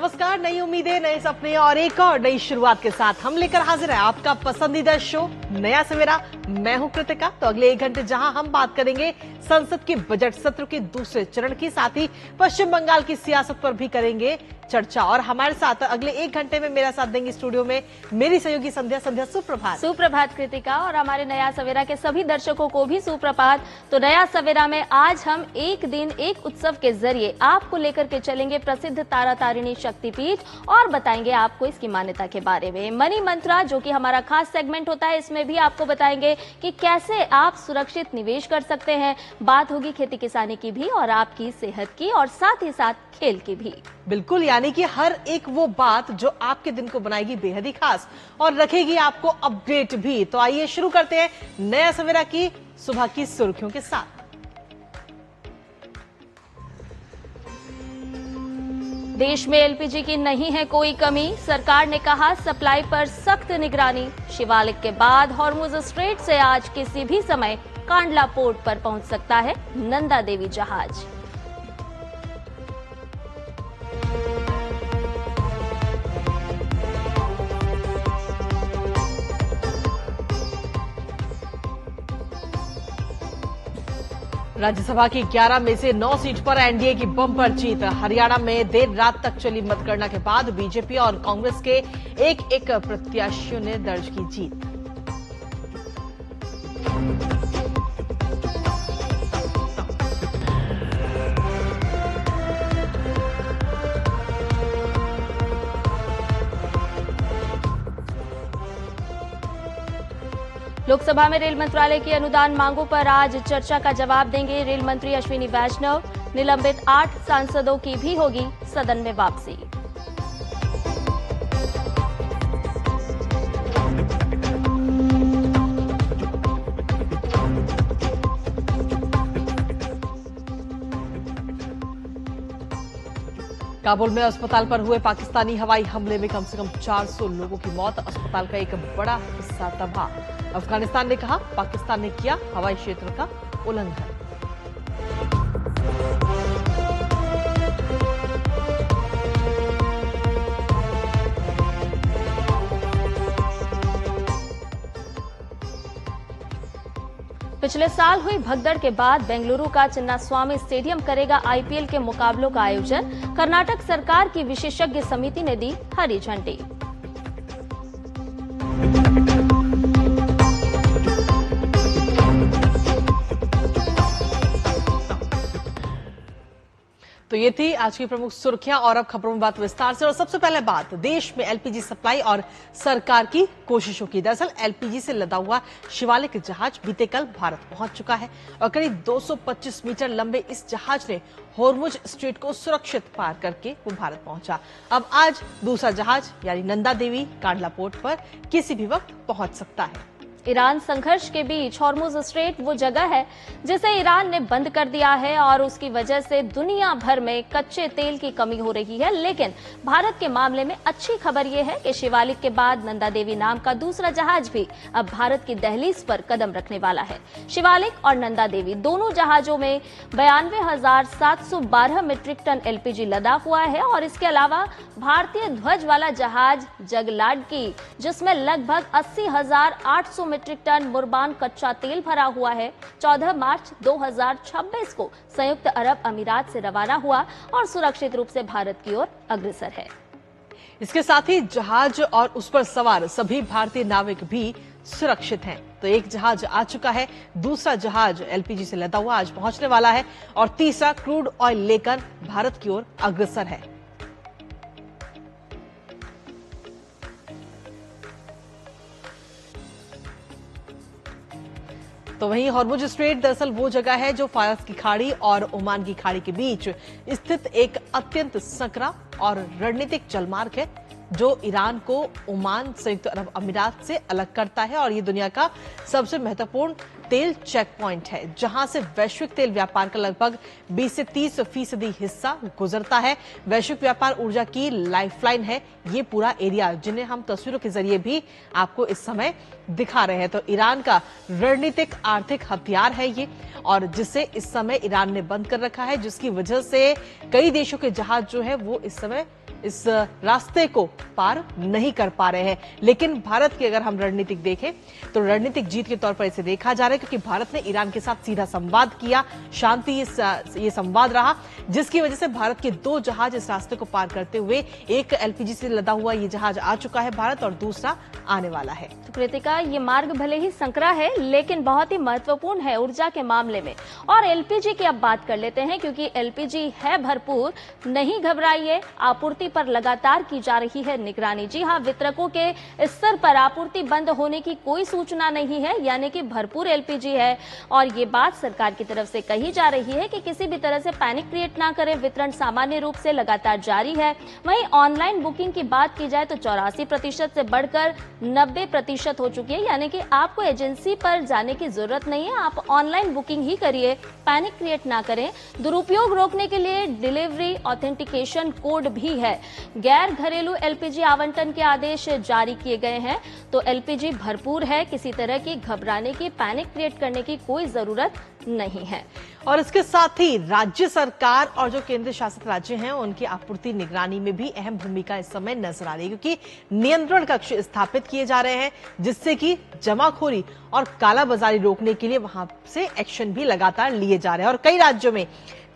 नमस्कार, नई उम्मीदें, नए सपने और एक और नई शुरुआत के साथ हम लेकर हाजिर है आपका पसंदीदा शो नया सवेरा। मैं हूं कृतिका। तो अगले 1 घंटे जहां हम बात करेंगे संसद के बजट सत्र के दूसरे चरण की, साथ ही पश्चिम बंगाल की सियासत पर भी करेंगे चर्चा। और हमारे साथ अगले 1 घंटे में मेरा साथ देंगे स्टूडियो में मेरी सहयोगी संध्या। संध्या, सुप्रभात। सुप्रभात कृतिका, और हमारे नया सवेरा के सभी दर्शकों को भी सुप्रभात। तो नया सवेरा में आज हम एक दिन एक उत्सव के जरिए आपको लेकर के चलेंगे प्रसिद्ध तारा तारिणी शक्तिपीठ और बताएंगे आपको इसकी मान्यता के बारे में। मनी मंत्रा, जो कि हमारा खास सेगमेंट होता है, इसमें भी आपको बताएंगे कि कैसे आप सुरक्षित निवेश कर सकते हैं। बात होगी खेती किसानी की भी और आपकी सेहत की, और साथ ही साथ खेल की भी। बिल्कुल, यानी कि हर एक वो बात जो आपके दिन को बनाएगी बेहद ही खास और रखेगी आपको अपडेट भी। तो आइए शुरू करते हैं नया सवेरा की सुबह की सुर्खियों के साथ। देश में एलपीजी की नहीं है कोई कमी, सरकार ने कहा सप्लाई पर सख्त निगरानी। शिवालिक के बाद हॉर्मुज स्ट्रेट से आज किसी भी समय कांडला पोर्ट पर पहुंच सकता है नंदा देवी जहाज। राज्यसभा की 11 में से 9 सीट पर एनडीए की बम्पर जीत। हरियाणा में देर रात तक चली मतगणना के बाद बीजेपी और कांग्रेस के एक प्रत्याशियों ने दर्ज की जीत। लोकसभा में रेल मंत्रालय की अनुदान मांगों पर आज चर्चा का जवाब देंगे रेल मंत्री अश्विनी वैष्णव। निलंबित 8 सांसदों की भी होगी सदन में वापसी। काबुल में अस्पताल पर हुए पाकिस्तानी हवाई हमले में कम से कम 400 लोगों की मौत, अस्पताल का एक बड़ा हिस्सा तबाह। अफगानिस्तान ने कहा पाकिस्तान ने किया हवाई क्षेत्र का उल्लंघन। पिछले साल हुई भगदड़ के बाद बेंगलुरु का चिन्नास्वामी स्टेडियम करेगा आईपीएल के मुकाबलों का आयोजन। कर्नाटक सरकार की विशेषज्ञ समिति ने दी हरी झंडी। तो ये थी आज की प्रमुख सुर्खियां और अब खबरों में बात विस्तार से। और सबसे पहले बात देश में एलपीजी सप्लाई और सरकार की कोशिशों की। दरअसल एलपीजी से लदा हुआ शिवालिक जहाज बीते कल भारत पहुंच चुका है और करीब 225 मीटर लंबे इस जहाज ने हॉर्मुज स्ट्रेट को सुरक्षित पार करके वो भारत पहुंचा। अब आज दूसरा जहाज यानी नंदा देवी कांडला पोर्ट पर किसी भी वक्त पहुंच सकता है। ईरान संघर्ष के बीच हॉर्मुज स्ट्रेट वो जगह है जिसे ईरान ने बंद कर दिया है और उसकी वजह से दुनिया भर में कच्चे तेल की कमी हो रही है। लेकिन भारत के मामले में अच्छी खबर यह है कि शिवालिक के बाद नंदा देवी नाम का दूसरा जहाज भी अब भारत की दहलीज पर कदम रखने वाला है। शिवालिक और नंदा देवी दोनों जहाजों में 92,712 मीट्रिक टन एलपीजी लदा हुआ है और इसके अलावा भारतीय ध्वज वाला जहाज जगलाडकी, जिसमें लगभग 80,800 मीट्रिक टन मुर्बान कच्चा तेल भरा हुआ है, 14 मार्च 2026 को संयुक्त अरब अमीरात से रवाना हुआ और सुरक्षित रूप से भारत की ओर अग्रसर है। इसके साथ ही जहाज और उस पर सवार सभी भारतीय नाविक भी सुरक्षित हैं। तो एक जहाज आ चुका है, दूसरा जहाज एलपीजी से लदा हुआ आज पहुंचने वाला है और तीसरा क्रूड ऑयल लेकर भारत की ओर अग्रसर है। तो वहीं हॉर्मुज स्ट्रेट दरअसल वो जगह है जो फारस की खाड़ी और ओमान की खाड़ी के बीच स्थित एक अत्यंत संकरा और रणनीतिक जलमार्ग है जो ईरान को ओमान, संयुक्त अरब अमीरात से अलग करता है और ये दुनिया का सबसे महत्वपूर्ण तेल चेक पॉइंट है जहां से वैश्विक तेल व्यापार का लगभग 20 से 30% हिस्सा गुजरता है। वैश्विक व्यापार ऊर्जा की लाइफलाइन है ये पूरा एरिया, जिन्हें हम तस्वीरों के जरिए भी आपको इस समय दिखा रहे हैं। तो ईरान का रणनीतिक आर्थिक हथियार है ये, और जिसे इस समय ईरान ने बंद कर रखा है, जिसकी वजह से कई देशों के जहाज जो है वो इस समय इस रास्ते को पार नहीं कर पा रहे हैं। लेकिन भारत की अगर हम रणनीतिक देखें तो रणनीतिक जीत के तौर पर इसे देखा जा रहा है, क्योंकि भारत ने ईरान के साथ सीधा संवाद किया, शांति ये संवाद रहा, जिसकी वजह से भारत के 2 जहाज इस रास्ते को पार करते हुए, एक एलपीजी से लदा हुआ ये जहाज आ चुका है भारत और दूसरा आने वाला है। तो कृतिका, ये मार्ग भले ही संकरा है लेकिन बहुत ही महत्वपूर्ण है ऊर्जा के मामले में। और एलपीजी की अब बात कर लेते हैं, क्योंकि एलपीजी है भरपूर, नहीं घबराइए, आपूर्ति पर लगातार की जा रही है निगरानी। जी हां, वितरकों के स्तर पर आपूर्ति बंद होने की कोई सूचना नहीं है, यानी कि भरपूर एलपीजी है। और ये बात सरकार की तरफ से कही जा रही है कि किसी भी तरह से पैनिक क्रिएट ना करें, वितरण सामान्य रूप से लगातार जारी है। वहीं ऑनलाइन बुकिंग की बात की जाए तो 84% से बढ़कर 90% हो चुकी है, यानी कि आपको एजेंसी पर जाने की जरूरत नहीं है, आप ऑनलाइन बुकिंग ही करिए, पैनिक क्रिएट ना करें। दुरुपयोग रोकने के लिए डिलीवरी ऑथेंटिकेशन कोड भी है। गैर घरेलू एलपीजी आवंटन के आदेश जारी किए गए हैं। तो एलपीजी भरपूर है, किसी तरह की घबराने की, पैनिक क्रिएट करने की कोई जरूरत नहीं है। और इसके साथ ही राज्य सरकार और जो केंद्र शासित राज्य हैं उनकी आपूर्ति निगरानी में भी अहम भूमिका इस समय नजर आ रही है, क्योंकि नियंत्रण कक्ष स्थापित किए जा रहे हैं, जिससे कि जमाखोरी और कालाबाजारी रोकने के लिए वहां से एक्शन भी लगातार लिए जा रहे हैं। और कई राज्यों में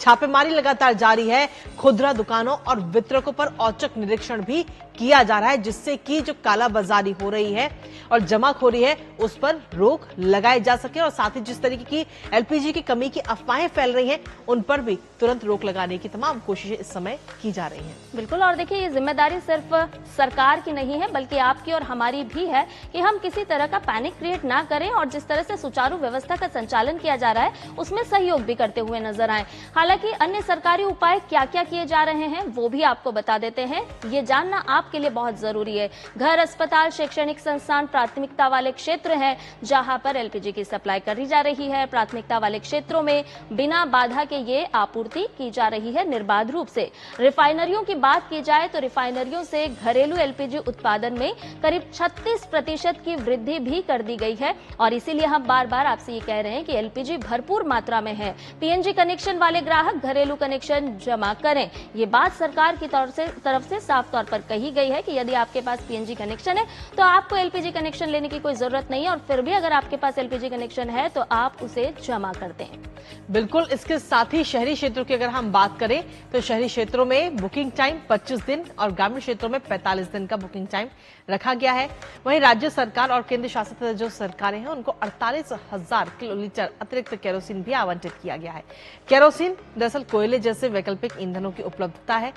छापेमारी लगातार जारी है, खुदरा दुकानों और वितरकों पर औचक निरीक्षण भी किया जा रहा है, जिससे कि जो कालाबाजारी हो रही है और जमाखोरी है उस पर रोक लगाई जा सके। और साथ ही जिस तरीके की एलपीजी की कमी की अफवाहें फैल रही हैं उन पर भी तुरंत रोक लगाने की तमाम कोशिशें इस समय की जा रही हैं। बिल्कुल, और देखिए, ये जिम्मेदारी सिर्फ सरकार की नहीं है बल्कि आपकी और हमारी भी है कि हम किसी तरह का पैनिक क्रिएट ना करें और जिस तरह से सुचारू व्यवस्था का संचालन किया जा रहा है उसमें सहयोग भी करते हुए नजर आए। हालांकि अन्य सरकारी उपाय क्या क्या किए जा रहे हैं वो भी आपको बता देते हैं, ये जानना आपके लिए बहुत जरूरी है। घर, अस्पताल, शैक्षणिक संस्थान प्राथमिकता वाले क्षेत्र हैं जहां पर एलपीजी की सप्लाई करी जा रही है। प्राथमिकता वाले क्षेत्रों में बिना बाधा के ये आपूर्ति की जा रही है निर्बाध रूप से। रिफाइनरियों की बात की जाए तो रिफाइनरियों से घरेलू एलपीजी उत्पादन में करीब 36% की वृद्धि भी कर दी गई है। और इसीलिए हम बार बार आपसे ये कह रहे हैं कि एलपीजी भरपूर मात्रा में है। पीएनजी कनेक्शन वाले ग्राहक घरेलू कनेक्शन जमा करें, ये बात सरकार की तरफ से साफ तौर पर कही गई है कि यदि आपके पास पीएनजी कनेक्शन है तो आपको एलपीजी कनेक्शन लेने की कोई जरूरत नहीं है, और फिर भी अगर आपके पास एलपीजी कनेक्शन है तो आप उसे जमा कर दें। बिल्कुल, इसके साथ ही शहरी क्षेत्रों की अगर हम बात करें तो शहरी क्षेत्रों में बुकिंग टाइम 25 दिन और ग्रामीण क्षेत्रों में 45 दिन का बुकिंग टाइम रखा गया है। वहीं राज्य सरकार और केंद्र शासित जो सरकारें हैं उनको 48,000 किलोलीटर अतिरिक्त केरोसिन भी आवंटित किया गया है। केरोसिन दरअसल कोयले जैसे वैकल्पिक ईंधनों की उपलब्धता है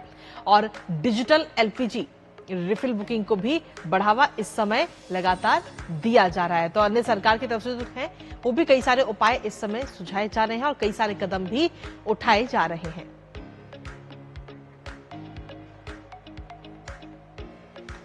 और डिजिटल एलपीजी रिफिल बुकिंग को भी बढ़ावा इस समय लगातार दिया जा रहा है। तो अन्य सरकार की तरफ से जो है वो भी कई सारे उपाय इस समय सुझाए जा रहे हैं और कई सारे कदम भी उठाए जा रहे हैं।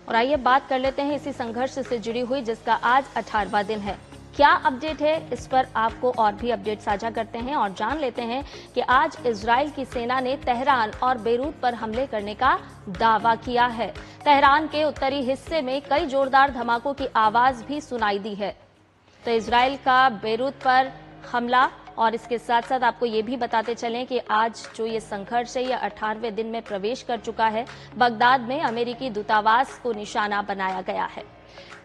और आइए बात कर लेते हैं इसी संघर्ष से जुड़ी हुई जिसका आज 18वां दिन है। क्या अपडेट है, इस पर आपको और भी अपडेट साझा करते हैं और जान लेते हैं कि आज इजराइल की सेना ने तेहरान और बेरूत पर हमले करने का दावा किया है। तेहरान के उत्तरी हिस्से में कई जोरदार धमाकों की आवाज भी सुनाई दी है। तो इजराइल का बेरूत पर हमला, और इसके साथ साथ आपको ये भी बताते चलें कि आज जो ये संघर्ष है ये 18वें दिन में प्रवेश कर चुका है। बगदाद में अमेरिकी दूतावास को निशाना बनाया गया है।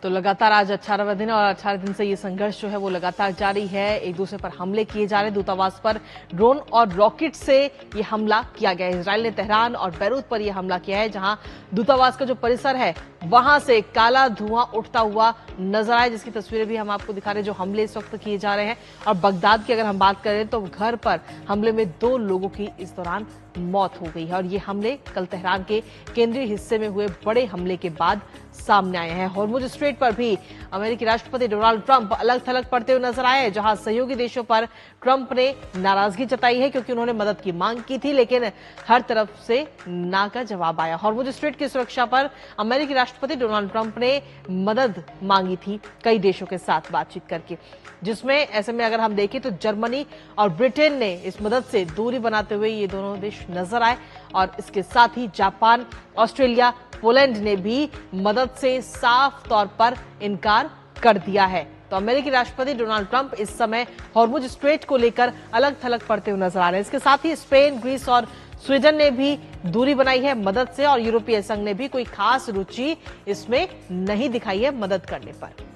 तो लगातार आज 18वां दिन और 18 दिन से ये संघर्ष जो है वो लगातार जारी है। एक दूसरे पर हमले किए जा रहे हैं। दूतावास पर ड्रोन और रॉकेट से ये हमला किया गया है। इजराइल ने तेहरान और बेरूत पर यह हमला किया है, जहां दूतावास का जो परिसर है वहां से काला धुआं उठता हुआ नजर आया, जिसकी तस्वीरें भी हम आपको दिखा रहे हैं जो हमले इस वक्त किए जा रहे हैं। और बगदाद की अगर हम बात करें तो घर पर हमले में 2 लोगों की इस दौरान मौत हो गई है। और ये हमले कल तेहरान के केंद्रीय हिस्से में हुए बड़े हमले के बाद सामने आए हैं। हॉर्मुज स्ट्रेट पर भी अमेरिकी राष्ट्रपति डोनाल्ड ट्रंप अलग थलग पड़ते हुए नजर आए, जहां सहयोगी देशों पर ट्रंप ने नाराजगी जताई है क्योंकि उन्होंने मदद की मांग की थी, लेकिन हर तरफ से ना का जवाब आया। हॉर्मुज स्ट्रेट की सुरक्षा पर अमेरिकी राष्ट्रपति डोनाल्ड ट्रंप ने मदद मांगी थी कई देशों के साथ बातचीत करके, जिसमें ऐसे में अगर हम देखें तो जर्मनी और ब्रिटेन ने इस मदद से दूरी बनाते हुए ये दोनों देश नजर आए। और इसके साथ ही जापान, ऑस्ट्रेलिया, पोलैंड ने भी मदद से साफ तौर पर इनकार कर दिया है। तो अमेरिकी राष्ट्रपति डोनाल्ड ट्रंप इस समय हॉर्मुज स्ट्रेट को लेकर अलग थलग पड़ते हुए नजर आ रहे हैं। इसके साथ ही स्पेन, ग्रीस और स्वीडन ने भी दूरी बनाई है मदद से और यूरोपीय संघ ने भी कोई खास रुचि इसमें नहीं दिखाई है मदद करने पर।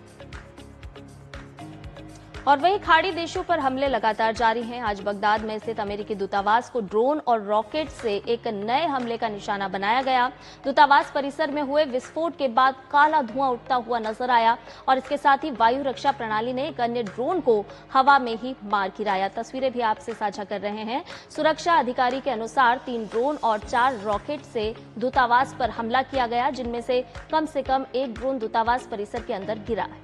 और वहीं खाड़ी देशों पर हमले लगातार जारी हैं। आज बगदाद में स्थित अमेरिकी दूतावास को ड्रोन और रॉकेट से एक नए हमले का निशाना बनाया गया। दूतावास परिसर में हुए विस्फोट के बाद काला धुआं उठता हुआ नजर आया और इसके साथ ही वायु रक्षा प्रणाली ने एक अन्य ड्रोन को हवा में ही मार गिराया। तस्वीरें भी आपसे साझा कर रहे हैं। सुरक्षा अधिकारी के अनुसार 3 ड्रोन और 4 रॉकेट से दूतावास पर हमला किया गया, जिनमें से कम 1 ड्रोन दूतावास परिसर के अंदर गिरा है।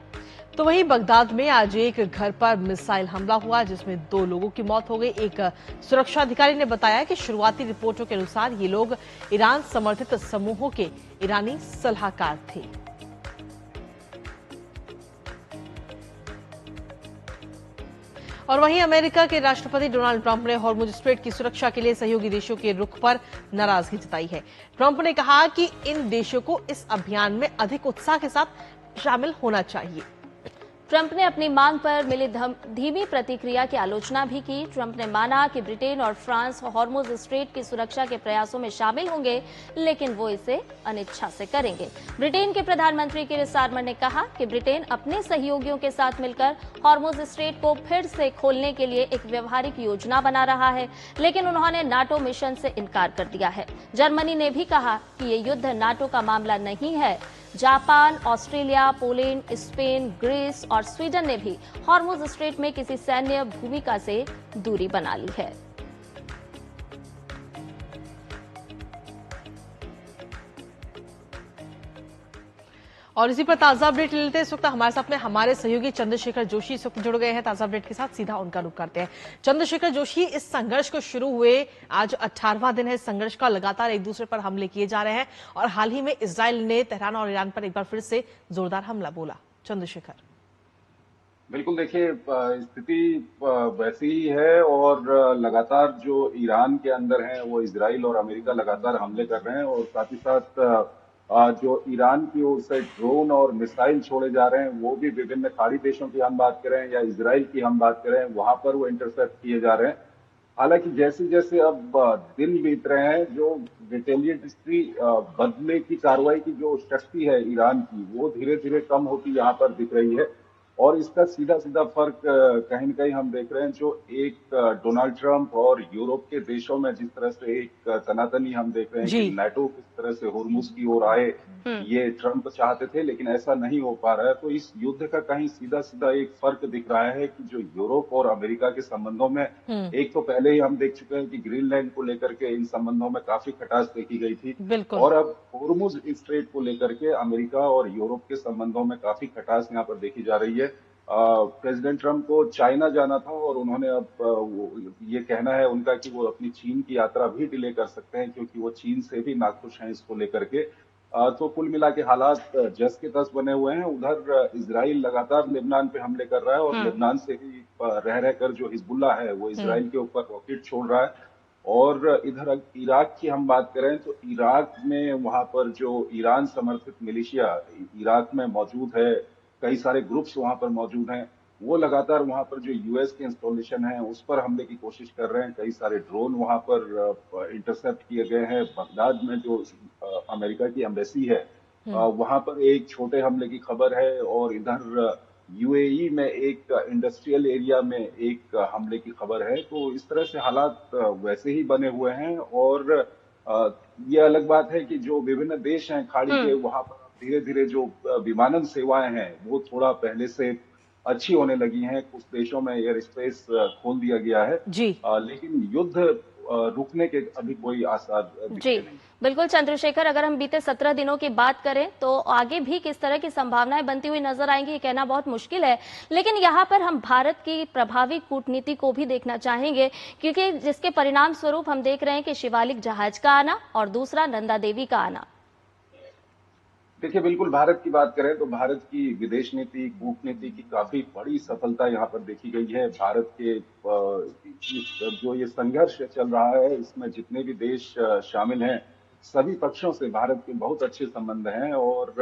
तो वहीं बगदाद में आज एक घर पर मिसाइल हमला हुआ जिसमें 2 लोगों की मौत हो गई। एक सुरक्षा अधिकारी ने बताया कि शुरुआती रिपोर्टों के अनुसार ये लोग ईरान समर्थित समूहों के ईरानी सलाहकार थे। और वहीं अमेरिका के राष्ट्रपति डोनाल्ड ट्रंप ने हॉर्मुज स्ट्रेट की सुरक्षा के लिए सहयोगी देशों के रुख पर नाराजगी जताई है। ट्रंप ने कहा कि इन देशों को इस अभियान में अधिक उत्साह के साथ शामिल होना चाहिए। ट्रंप ने अपनी मांग पर मिली धीमी प्रतिक्रिया की आलोचना भी की। ट्रंप ने माना कि ब्रिटेन और फ्रांस हॉर्मुज स्ट्रेट की सुरक्षा के प्रयासों में शामिल होंगे, लेकिन वो इसे अनिच्छा से करेंगे। ब्रिटेन के प्रधानमंत्री कीर स्टारमर ने कहा कि ब्रिटेन अपने सहयोगियों के साथ मिलकर हॉर्मुज स्ट्रेट को फिर से खोलने के लिए एक व्यवहारिक योजना बना रहा है, लेकिन उन्होंने नाटो मिशन से इनकार कर दिया है। जर्मनी ने भी कहा कि ये युद्ध नाटो का मामला नहीं है। Japan, Australia, Poland, Spain, Greece और स्वीडन ने भी हॉर्मुज स्ट्रेट में किसी सैन्य भूमिका से दूरी बना ली है। और इसी पर ताजा अपडेट ले लेते हैं। इस वक्त हमारे साथ में हमारे सहयोगी चंद्रशेखर जोशी इस वक्त जुड़ गए हैं। ताजा अपडेट के साथ सीधा उनका रुख करते हैं। चंद्रशेखर जोशी, इस संघर्ष को शुरू हुए आज 18वां दिन है संघर्ष का, लगातार एक दूसरे पर हमले किए जा रहे हैं और हाल ही में इजराइल ने तेहरान और ईरान पर एक बार फिर से जोरदार हमला बोला। चंद्रशेखर, बिल्कुल, देखिए स्थिति वैसी ही है और लगातार जो ईरान के अंदर है वो इजराइल और अमेरिका लगातार हमले कर रहे हैं और साथ ही साथ जो ईरान की ओर से ड्रोन और मिसाइल छोड़े जा रहे हैं वो भी विभिन्न खाड़ी देशों की हम बात करें या इजराइल की हम बात करें, वहां पर वो इंटरसेप्ट किए जा रहे हैं। हालांकि जैसे जैसे अब दिन बीत रहे हैं, जो रिटेलिएटरी बदले की कार्रवाई की जो शक्ति है ईरान की, वो धीरे धीरे कम होती यहाँ पर दिख रही है। और इसका सीधा सीधा फर्क कहीं न कहीं हम देख रहे हैं, जो एक डोनाल्ड ट्रंप और यूरोप के देशों में जिस तरह से एक तनातनी हम देख रहे हैं कि नाटो किस तरह से होर्मुज की ओर आए, ये ट्रंप चाहते थे लेकिन ऐसा नहीं हो पा रहा है। तो इस युद्ध का कहीं सीधा सीधा एक फर्क दिख रहा है कि जो यूरोप और अमेरिका के संबंधों में, एक तो पहले ही हम देख चुके हैं कि ग्रीनलैंड को लेकर के इन संबंधों में काफी खटास देखी गई थी और अब होर्मुज स्ट्रेट को लेकर के अमेरिका और यूरोप के संबंधों में काफी खटास यहाँ पर देखी जा रही है। प्रेसिडेंट ट्रंप को चाइना जाना था और उन्होंने अब ये कहना है उनका कि वो अपनी चीन की यात्रा भी डिले कर सकते हैं क्योंकि वो चीन से भी नाखुश हैं इसको लेकर के। तो कुल मिला के हालात जस के तस बने हुए हैं। उधर इजराइल लगातार लेबनान पे हमले कर रहा है और लेबनान से ही रह रहकर जो हिजबुल्लाह है वो इजराइल के ऊपर रॉकेट छोड़ रहा है। और इधर इराक की हम बात करें तो इराक में वहां पर जो ईरान समर्थित मिलिशिया इराक में मौजूद है, कई सारे ग्रुप्स वहां पर मौजूद हैं, वो लगातार वहां पर जो यूएस के इंस्टॉलेशन है उस पर हमले की कोशिश कर रहे हैं। कई सारे ड्रोन वहां पर इंटरसेप्ट किए गए हैं। बगदाद में जो अमेरिका की एम्बेसी है वहां पर एक छोटे हमले की खबर है और इधर यूएई में एक इंडस्ट्रियल एरिया में एक हमले की खबर है। तो इस तरह से हालात वैसे ही बने हुए हैं और ये अलग बात है कि जो विभिन्न देश हैं खाड़ी के, वहां पर धीरे धीरे जो विमानन सेवाएं हैं वो थोड़ा पहले से अच्छी होने लगी हैं। कुछ देशों में एयर स्पेस खोल दिया गया है जी। लेकिन युद्ध रुकने के अभी कोई आसार दिखते नहीं। बिल्कुल चंद्रशेखर, अगर हम बीते 17 दिनों की बात करें तो आगे भी किस तरह की संभावनाएं बनती हुई नजर आएंगी ये कहना बहुत मुश्किल है, लेकिन यहाँ पर हम भारत की प्रभावी कूटनीति को भी देखना चाहेंगे क्योंकि जिसके परिणाम स्वरूप हम देख रहे हैं कि शिवालिक जहाज का आना और दूसरा नंदा देवी का आना। देखिए, बिल्कुल भारत की बात करें तो भारत की विदेश नीति, कूटनीति की काफी बड़ी सफलता यहाँ पर देखी गई है। भारत के जो ये संघर्ष चल रहा है इसमें जितने भी देश शामिल हैं, सभी पक्षों से भारत के बहुत अच्छे संबंध हैं। और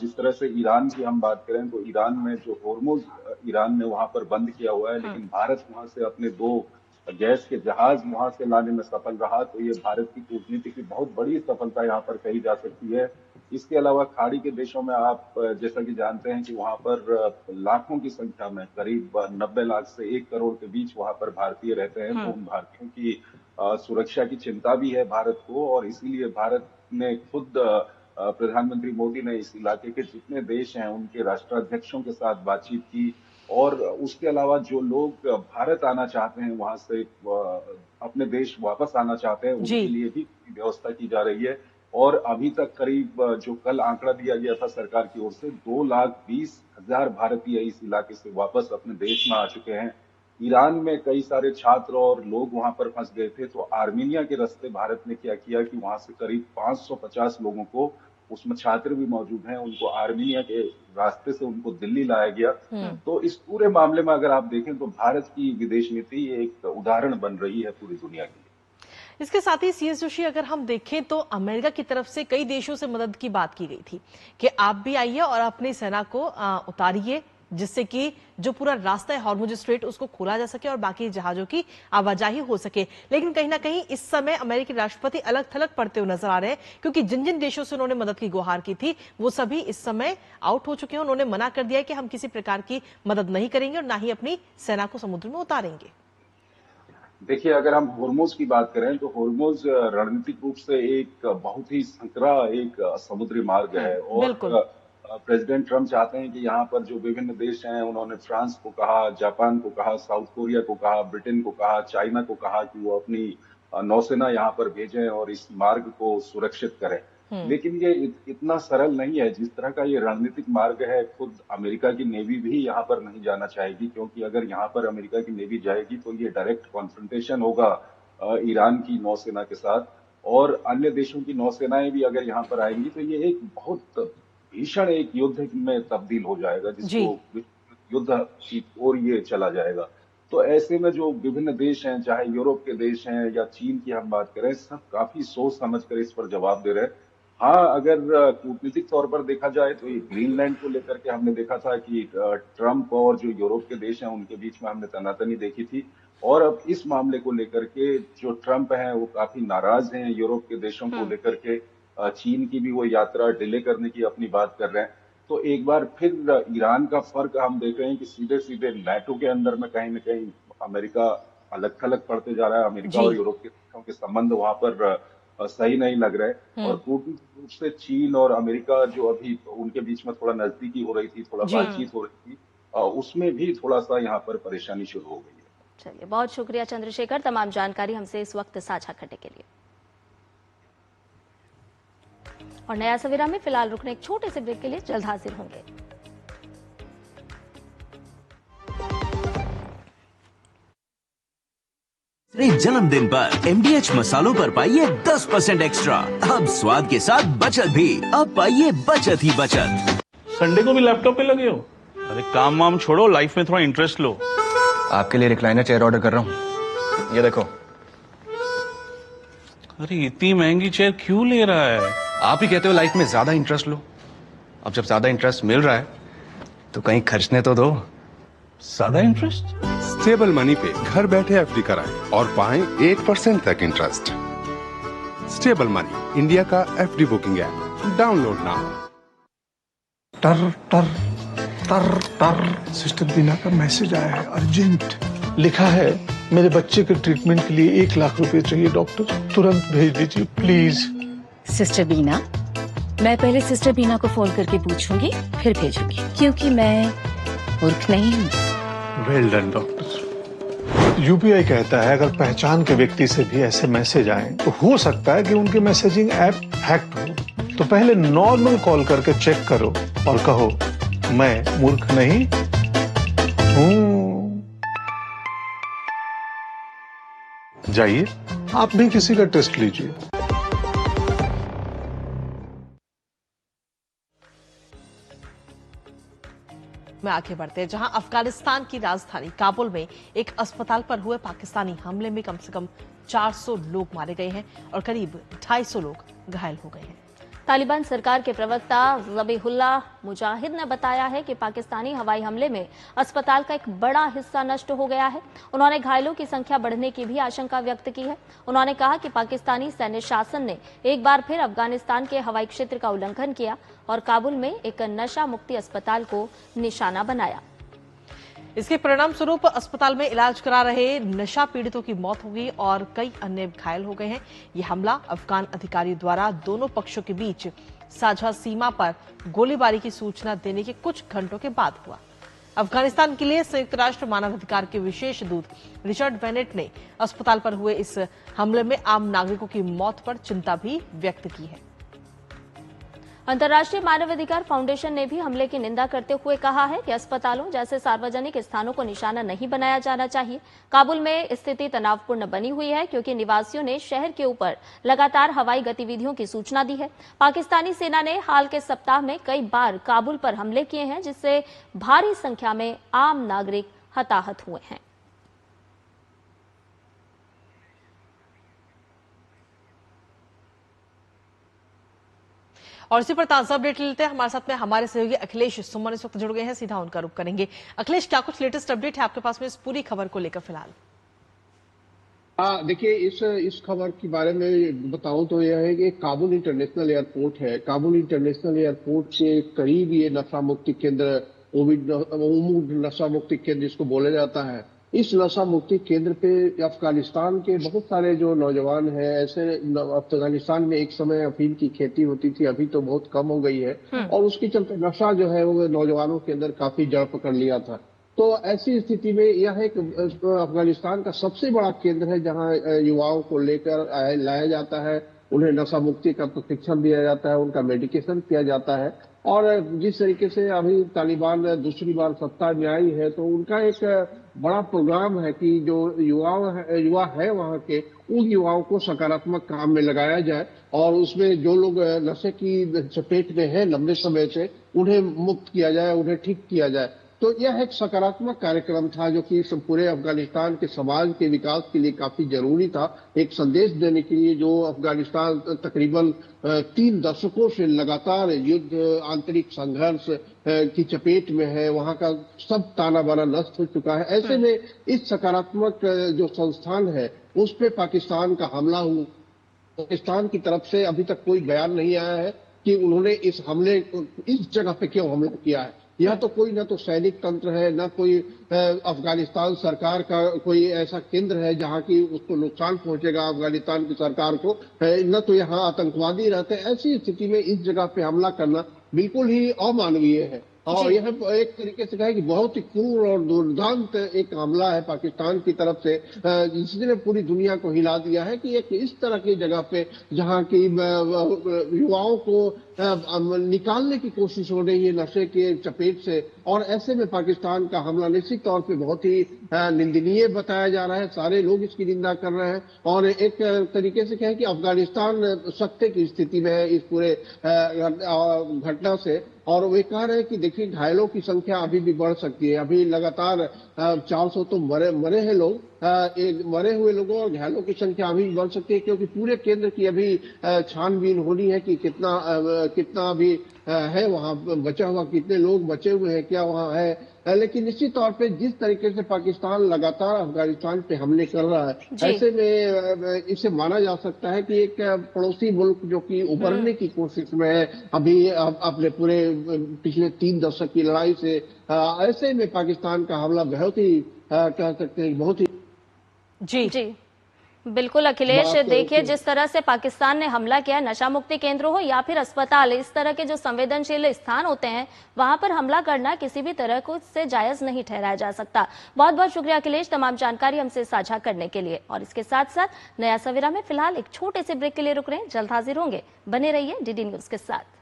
जिस तरह से ईरान की हम बात करें तो ईरान में जो होर्मुज ईरान ने वहां पर बंद किया हुआ है, लेकिन भारत वहां से अपने 2 गैस के जहाज वहां से लाने में सफल रहा, तो ये भारत की कूटनीति की बहुत बड़ी सफलता यहाँ पर कही जा सकती है। इसके अलावा खाड़ी के देशों में आप जैसा कि जानते हैं कि वहां पर लाखों की संख्या में करीब 90 लाख से 1 करोड़ के बीच वहां पर भारतीय रहते हैं। तो उन भारतीयों की सुरक्षा की चिंता भी है भारत को, और इसीलिए भारत ने खुद प्रधानमंत्री मोदी ने इस इलाके के जितने देश हैं उनके राष्ट्राध्यक्षों के साथ बातचीत की, और उसके अलावा जो लोग भारत आना चाहते हैं, वहां से अपने देश वापस आना चाहते हैं, जी। उनके लिए भी व्यवस्था की जा रही है। और अभी तक करीब जो कल आंकड़ा दिया गया था सरकार की ओर से, 2,20,000 भारतीय इस इलाके से वापस अपने देश में आ चुके हैं। ईरान में कई सारे छात्र और लोग वहां पर फंस गए थे, तो आर्मीनिया के रास्ते भारत ने क्या किया कि वहां से करीब 550 लोगों को, उसमें छात्र भी मौजूद हैं, उनको आर्मीनिया के रास्ते से उनको दिल्ली लाया गया। तो इस पूरे मामले में अगर आप देखें तो भारत की विदेश नीति एक उदाहरण बन रही है पूरी दुनिया के लिए। इसके साथ ही सीएस जोशी, अगर हम देखें तो अमेरिका की तरफ से कई देशों से मदद की बात की गई थी कि आप भी आइए और अपनी सेना को उतारिए, जिससे कि जो पूरा रास्ता है हॉर्मुज स्ट्रेट उसको खोला जा सके और बाकी जहाजों की आवाजाही हो सके। लेकिन कहीं ना कहीं इस समय अमेरिकी राष्ट्रपति अलग थलग पड़ते हुए नजर आ रहे हैं, क्योंकि जिन जिन देशों से उन्होंने मदद की गुहार की थी वो सभी इस समय आउट हो चुके हैं। उन्होंने मना कर दिया कि हम किसी प्रकार की मदद नहीं करेंगे और ना ही अपनी सेना को समुद्र में उतारेंगे। देखिए, अगर हम होर्मुज की बात करें तो होर्मुज रणनीतिक रूप से एक बहुत ही संकरा एक समुद्री मार्ग है, और प्रेसिडेंट ट्रम्प चाहते हैं कि यहाँ पर जो विभिन्न देश हैं, उन्होंने फ्रांस को कहा, जापान को कहा, साउथ कोरिया को कहा, ब्रिटेन को कहा, चाइना को कहा कि वो अपनी नौसेना यहाँ पर भेजें और इस मार्ग को सुरक्षित करें। लेकिन ये इतना सरल नहीं है। जिस तरह का ये रणनीतिक मार्ग है, खुद अमेरिका की नेवी भी यहाँ पर नहीं जाना चाहेगी, क्योंकि अगर यहाँ पर अमेरिका की नेवी जाएगी तो ये डायरेक्ट कॉन्फ्रंटेशन होगा ईरान की नौसेना के साथ, और अन्य देशों की नौसेनाएं भी अगर यहाँ पर आएंगी तो ये एक बहुत भीषण एक युद्ध में तब्दील हो जाएगा, जिसको युद्ध की ओर ये चला जाएगा। तो ऐसे में जो विभिन्न देश हैं, चाहे यूरोप के देश हैं या चीन की हम बात करें, सब काफी सोच समझ कर इस पर जवाब दे रहे हैं। हाँ, अगर कूटनीतिक तौर पर देखा जाए तो ये ग्रीनलैंड को लेकर के हमने देखा था कि ट्रम्प और जो यूरोप के देश हैं उनके बीच में हमने तनातनी देखी थी, और अब इस मामले को लेकर के जो ट्रम्प हैं वो काफी नाराज हैं यूरोप के देशों को लेकर के। चीन की भी वो यात्रा डिले करने की अपनी बात कर रहे हैं। तो एक बार फिर ईरान का फर्क हम देख रहे हैं कि सीधे सीधे नाटो के अंदर में कहीं न कहीं अमेरिका अलग थलग पड़ते जा रहा है। अमेरिका और यूरोप के देशों के संबंध वहां पर सही नहीं लग रहे, और कूटनीतिक रूप से चीन और अमेरिका जो अभी उनके बीच में थोड़ा नजदीकी हो रही थी, थोड़ा बातचीत हो रही थी, उसमें भी थोड़ा सा यहाँ पर परेशानी शुरू हो गई है। चलिए, बहुत शुक्रिया चंद्रशेखर, तमाम जानकारी हमसे इस वक्त साझा करने के लिए। और नया सवेरा में फिलहाल रुकने एक छोटे से ब्रेक के लिए जल्द हाजिर होंगे। जन्मदिन पर MDH मसालों पर पाइए 10% एक्स्ट्रा। अब स्वाद के साथ बचत भी। अब पाइए बचत ही बचत। संडे को भी लैपटॉप पे लगे हो? अरे काम वाम छोड़ो, लाइफ में थोड़ा इंटरेस्ट लो। आपके लिए रिक्लाइनर चेयर ऑर्डर कर रहा हूँ, ये देखो। अरे इतनी महंगी चेयर क्यों ले रहा है? आप ही कहते हो लाइफ में ज्यादा इंटरेस्ट लो। अब जब ज्यादा इंटरेस्ट मिल रहा है तो कहीं खर्चने तो दो। ज्यादा इंटरेस्ट? स्टेबल मनी पे घर बैठे एफडी कराएं और पाएं 1% तक इंटरेस्ट। स्टेबल मनी, इंडिया का FD booking app, download now. टर टर टर टर, सिस्टर बीना का मैसेज आया है, अर्जेंट। लिखा है, मेरे बच्चे के ट्रीटमेंट के लिए 1 लाख रुपए चाहिए डॉक्टर, तुरंत भेज दीजिए प्लीज। सिस्टर बीना, मैं पहले सिस्टर बीना को फोन करके पूछूंगी, फिर भेजूंगी, क्योंकि मैं मूर्ख नहीं हूँ। Well done doctor. यूपीआई कहता है अगर पहचान के व्यक्ति से भी ऐसे मैसेज आए तो हो सकता है कि उनके मैसेजिंग ऐप हैक हो। तो पहले नॉर्मल कॉल करके चेक करो और कहो, मैं मूर्ख नहीं हूँ। जाइए, आप भी किसी का टेस्ट लीजिए। में आगे बढ़ते हैं, जहां अफगानिस्तान की राजधानी काबुल में एक अस्पताल पर हुए पाकिस्तानी हमले में कम से कम 400 लोग मारे गए हैं और करीब 250 लोग घायल हो गए हैं। तालिबान सरकार के प्रवक्ता ज़बीहुल्लाह मुजाहिद ने बताया है कि पाकिस्तानी हवाई हमले में अस्पताल का एक बड़ा हिस्सा नष्ट हो गया है। उन्होंने घायलों की संख्या बढ़ने की भी आशंका व्यक्त की है। उन्होंने कहा कि पाकिस्तानी सैन्य शासन ने एक बार फिर अफगानिस्तान के हवाई क्षेत्र का उल्लंघन किया और काबुल में एक नशा मुक्ति अस्पताल को निशाना बनाया। इसके परिणाम स्वरूप अस्पताल में इलाज करा रहे नशा पीड़ितों की मौत हो गई और कई अन्य घायल हो गए हैं। यह हमला अफगान अधिकारियों द्वारा दोनों पक्षों के बीच साझा सीमा पर गोलीबारी की सूचना देने के कुछ घंटों के बाद हुआ। अफगानिस्तान के लिए संयुक्त राष्ट्र मानवाधिकार के विशेष दूत रिचर्ड बेनेट ने अस्पताल पर हुए इस हमले में आम नागरिकों की मौत पर चिंता भी व्यक्त की है। अंतर्राष्ट्रीय मानवाधिकार फाउंडेशन ने भी हमले की निंदा करते हुए कहा है कि अस्पतालों जैसे सार्वजनिक स्थानों को निशाना नहीं बनाया जाना चाहिए। काबुल में स्थिति तनावपूर्ण बनी हुई है क्योंकि निवासियों ने शहर के ऊपर लगातार हवाई गतिविधियों की सूचना दी है। पाकिस्तानी सेना ने हाल के सप्ताह में कई बार काबुल पर हमले किए हैं, जिससे भारी संख्या में आम नागरिक हताहत हुए हैं। और इसी पर ताजा अपडेट लेते हैं। हमारे साथ में हमारे सहयोगी अखिलेश सुमन इस वक्त जुड़ गए हैं, सीधा उनका रुख करेंगे। अखिलेश, क्या कुछ लेटेस्ट अपडेट है आपके पास में इस पूरी खबर को लेकर फिलहाल? देखिए, इस खबर के बारे में बताऊं तो यह है कि काबुल इंटरनेशनल एयरपोर्ट है। काबुल इंटरनेशनल एयरपोर्ट के करीब ये नशा मुक्ति केंद्र, उमूद नशा मुक्ति केंद्र जिसको बोला जाता है, इस नशा मुक्ति केंद्र पे अफगानिस्तान के बहुत सारे जो नौजवान हैं, ऐसे अफगानिस्तान में एक समय अफीम की खेती होती थी, अभी तो बहुत कम हो गई है, और उसके चलते नशा जो है वो नौजवानों के अंदर काफी जड़ पकड़ लिया था। तो ऐसी स्थिति में यह एक अफगानिस्तान का सबसे बड़ा केंद्र है जहां युवाओं को लेकर लाया जाता है, उन्हें नशा मुक्ति का प्रशिक्षण दिया जाता है, उनका मेडिकेशन किया जाता है। और जिस तरीके से अभी तालिबान दूसरी बार सत्ता में आई है, तो उनका एक बड़ा प्रोग्राम है कि जो युवा है वहाँ के, उन युवाओं को सकारात्मक काम में लगाया जाए और उसमें जो लोग नशे की चपेट में है लंबे समय से, उन्हें मुक्त किया जाए, उन्हें ठीक किया जाए। तो यह एक सकारात्मक कार्यक्रम था जो कि पूरे अफगानिस्तान के समाज के विकास के लिए काफी जरूरी था, एक संदेश देने के लिए। जो अफगानिस्तान तकरीबन 3 दशकों से लगातार युद्ध, आंतरिक संघर्ष की चपेट में है, वहां का सब ताना बाना नष्ट हो चुका है। ऐसे में इस सकारात्मक जो संस्थान है उस पे पाकिस्तान का हमला हुआ। पाकिस्तान की तरफ से अभी तक कोई बयान नहीं आया है कि उन्होंने इस हमले इस जगह पे क्यों हमला किया है। यह तो कोई न तो सैनिक तंत्र है, न कोई अफगानिस्तान सरकार का कोई ऐसा केंद्र है जहां की उसको नुकसान पहुंचेगा अफगानिस्तान की सरकार को, न तो यहाँ आतंकवादी रहते हैं। ऐसी स्थिति में इस जगह पे हमला करना बिल्कुल ही अमानवीय है और यह एक तरीके से कहे कि बहुत ही क्रूर और दुर्दांत एक हमला है पाकिस्तान की तरफ से, जिसने पूरी दुनिया को हिला दिया है कि एक इस तरह की जगह पे जहां की युवाओं को निकालने की कोशिश हो रही है नशे के चपेट से, और ऐसे में पाकिस्तान का हमला निश्चित तौर पे बहुत ही निंदनीय बताया जा रहा है। सारे लोग इसकी निंदा कर रहे हैं और एक तरीके से कहें कि अफगानिस्तान सख्ते की स्थिति में है इस पूरे घटना से। और वे कह रहे हैं कि देखिए, घायलों की संख्या अभी भी बढ़ सकती है। अभी लगातार 400 तो मरे हैं लोग, मरे हुए लोगों और घायलों की संख्या अभी भी बढ़ सकती है, क्योंकि पूरे केंद्र की अभी छानबीन होनी है कि कितना अभी है वहाँ बचा हुआ, कितने लोग बचे हुए हैं, क्या वहाँ है। लेकिन निश्चित तौर पे जिस तरीके से पाकिस्तान लगातार अफगानिस्तान पे हमले कर रहा है, ऐसे में इसे माना जा सकता है कि एक पड़ोसी मुल्क जो कि उभरने की कोशिश में है अभी अपने पूरे पिछले 3 दशक की लड़ाई से, ऐसे में पाकिस्तान का हमला बहुत ही कह सकते हैं बहुत ही जी बिल्कुल अखिलेश, देखिए जिस तरह से पाकिस्तान ने हमला किया, नशा मुक्ति केंद्र हो या फिर अस्पताल, इस तरह के जो संवेदनशील स्थान होते हैं वहां पर हमला करना किसी भी तरह को से जायज नहीं ठहराया जा सकता। बहुत बहुत शुक्रिया अखिलेश तमाम जानकारी हमसे साझा करने के लिए। और इसके साथ साथ नया सवेरा में फिलहाल एक छोटे से ब्रेक के लिए रुक रहे हैं, जल्द हाजिर होंगे, बने रहिए डीडी न्यूज के साथ।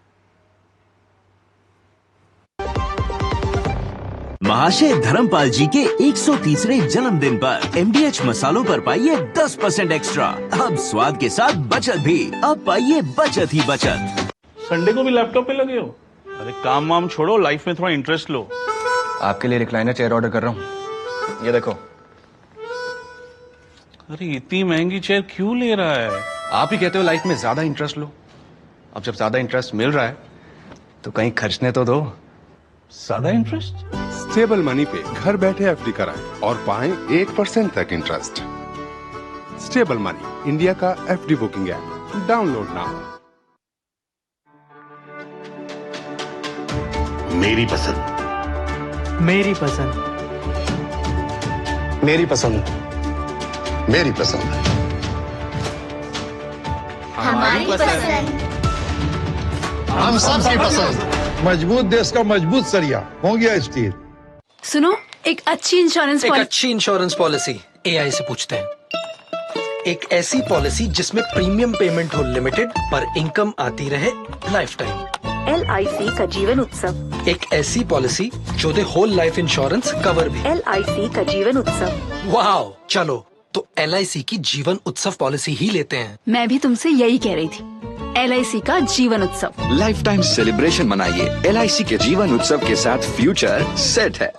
महाशय धर्मपाल जी के 130वें जन्मदिन पर MDH मसालों पर पाइए 10% एक्स्ट्रा। अब स्वाद के साथ बचत भी। अब पाइए बचत ही बचत। संडे को भी लैपटॉप पे लगे हो? अरे काम वाम छोड़ो, लाइफ में थोड़ा इंटरेस्ट लो। आपके लिए रिक्लाइनर चेयर ऑर्डर कर रहा हूँ, ये देखो। अरे इतनी महंगी चेयर क्यों ले रहा है? आप ही कहते हो लाइफ में ज्यादा इंटरेस्ट लो। अब जब ज्यादा इंटरेस्ट मिल रहा है तो कहीं खर्चने तो दो। ज्यादा इंटरेस्ट? स्टेबल मनी पे घर बैठे एफडी कराएं और पाएं 1% तक इंटरेस्ट। स्टेबल मनी, इंडिया का FD booking app, download now. मेरी पसंद, मेरी पसंद, मेरी पसंद, मेरी पसंद, हमारी पसंद, हम सबकी पसंद। मजबूत देश का मजबूत सरिया हो गया स्टील। सुनो, एक अच्छी इंश्योरेंस पॉलिसी एआई से पूछते हैं। एक ऐसी पॉलिसी जिसमें प्रीमियम पेमेंट हो लिमिटेड पर इनकम आती रहे लाइफ टाइम। LIC का जीवन उत्सव। एक ऐसी पॉलिसी जो दे होल लाइफ इंश्योरेंस कवर भी। LIC का जीवन उत्सव। वाह, चलो तो LIC की जीवन उत्सव पॉलिसी ही लेते हैं। मैं भी तुमसे यही कह रही थी, LIC का जीवन उत्सव। लाइफ टाइम सेलिब्रेशन मनाइए LIC के जीवन उत्सव के साथ, फ्यूचर सेट है।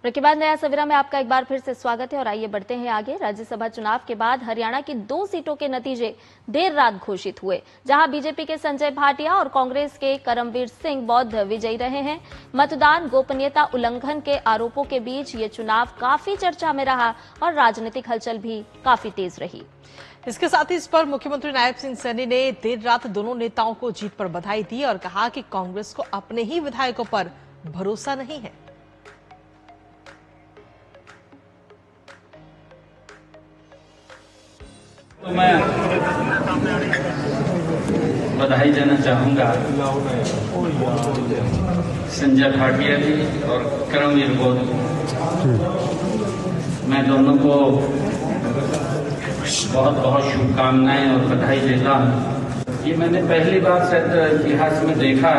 ब्रेक के बाद नया सवेरा में आपका एक बार फिर से स्वागत है और आइए बढ़ते हैं आगे। राज्यसभा चुनाव के बाद हरियाणा की 2 सीटों के नतीजे देर रात घोषित हुए, जहां बीजेपी के संजय भाटिया और कांग्रेस के करमवीर सिंह बौद्ध विजयी रहे हैं। मतदान गोपनीयता उल्लंघन के आरोपों के बीच ये चुनाव काफी चर्चा में रहा और राजनीतिक हलचल भी काफी तेज रही। इसके साथ ही इस पर मुख्यमंत्री नायब सिंह सैनी ने देर रात दोनों नेताओं को जीत पर बधाई दी और कहा कि कांग्रेस को अपने ही विधायकों पर भरोसा नहीं है। तो मैं बधाई देना चाहूंगा संजय भाटिया जी और करमवीर बौद्ध। मैं दोनों को बहुत बहुत शुभकामनाएं और बधाई देता हूं। ये मैंने पहली बार शायद इतिहास में देखा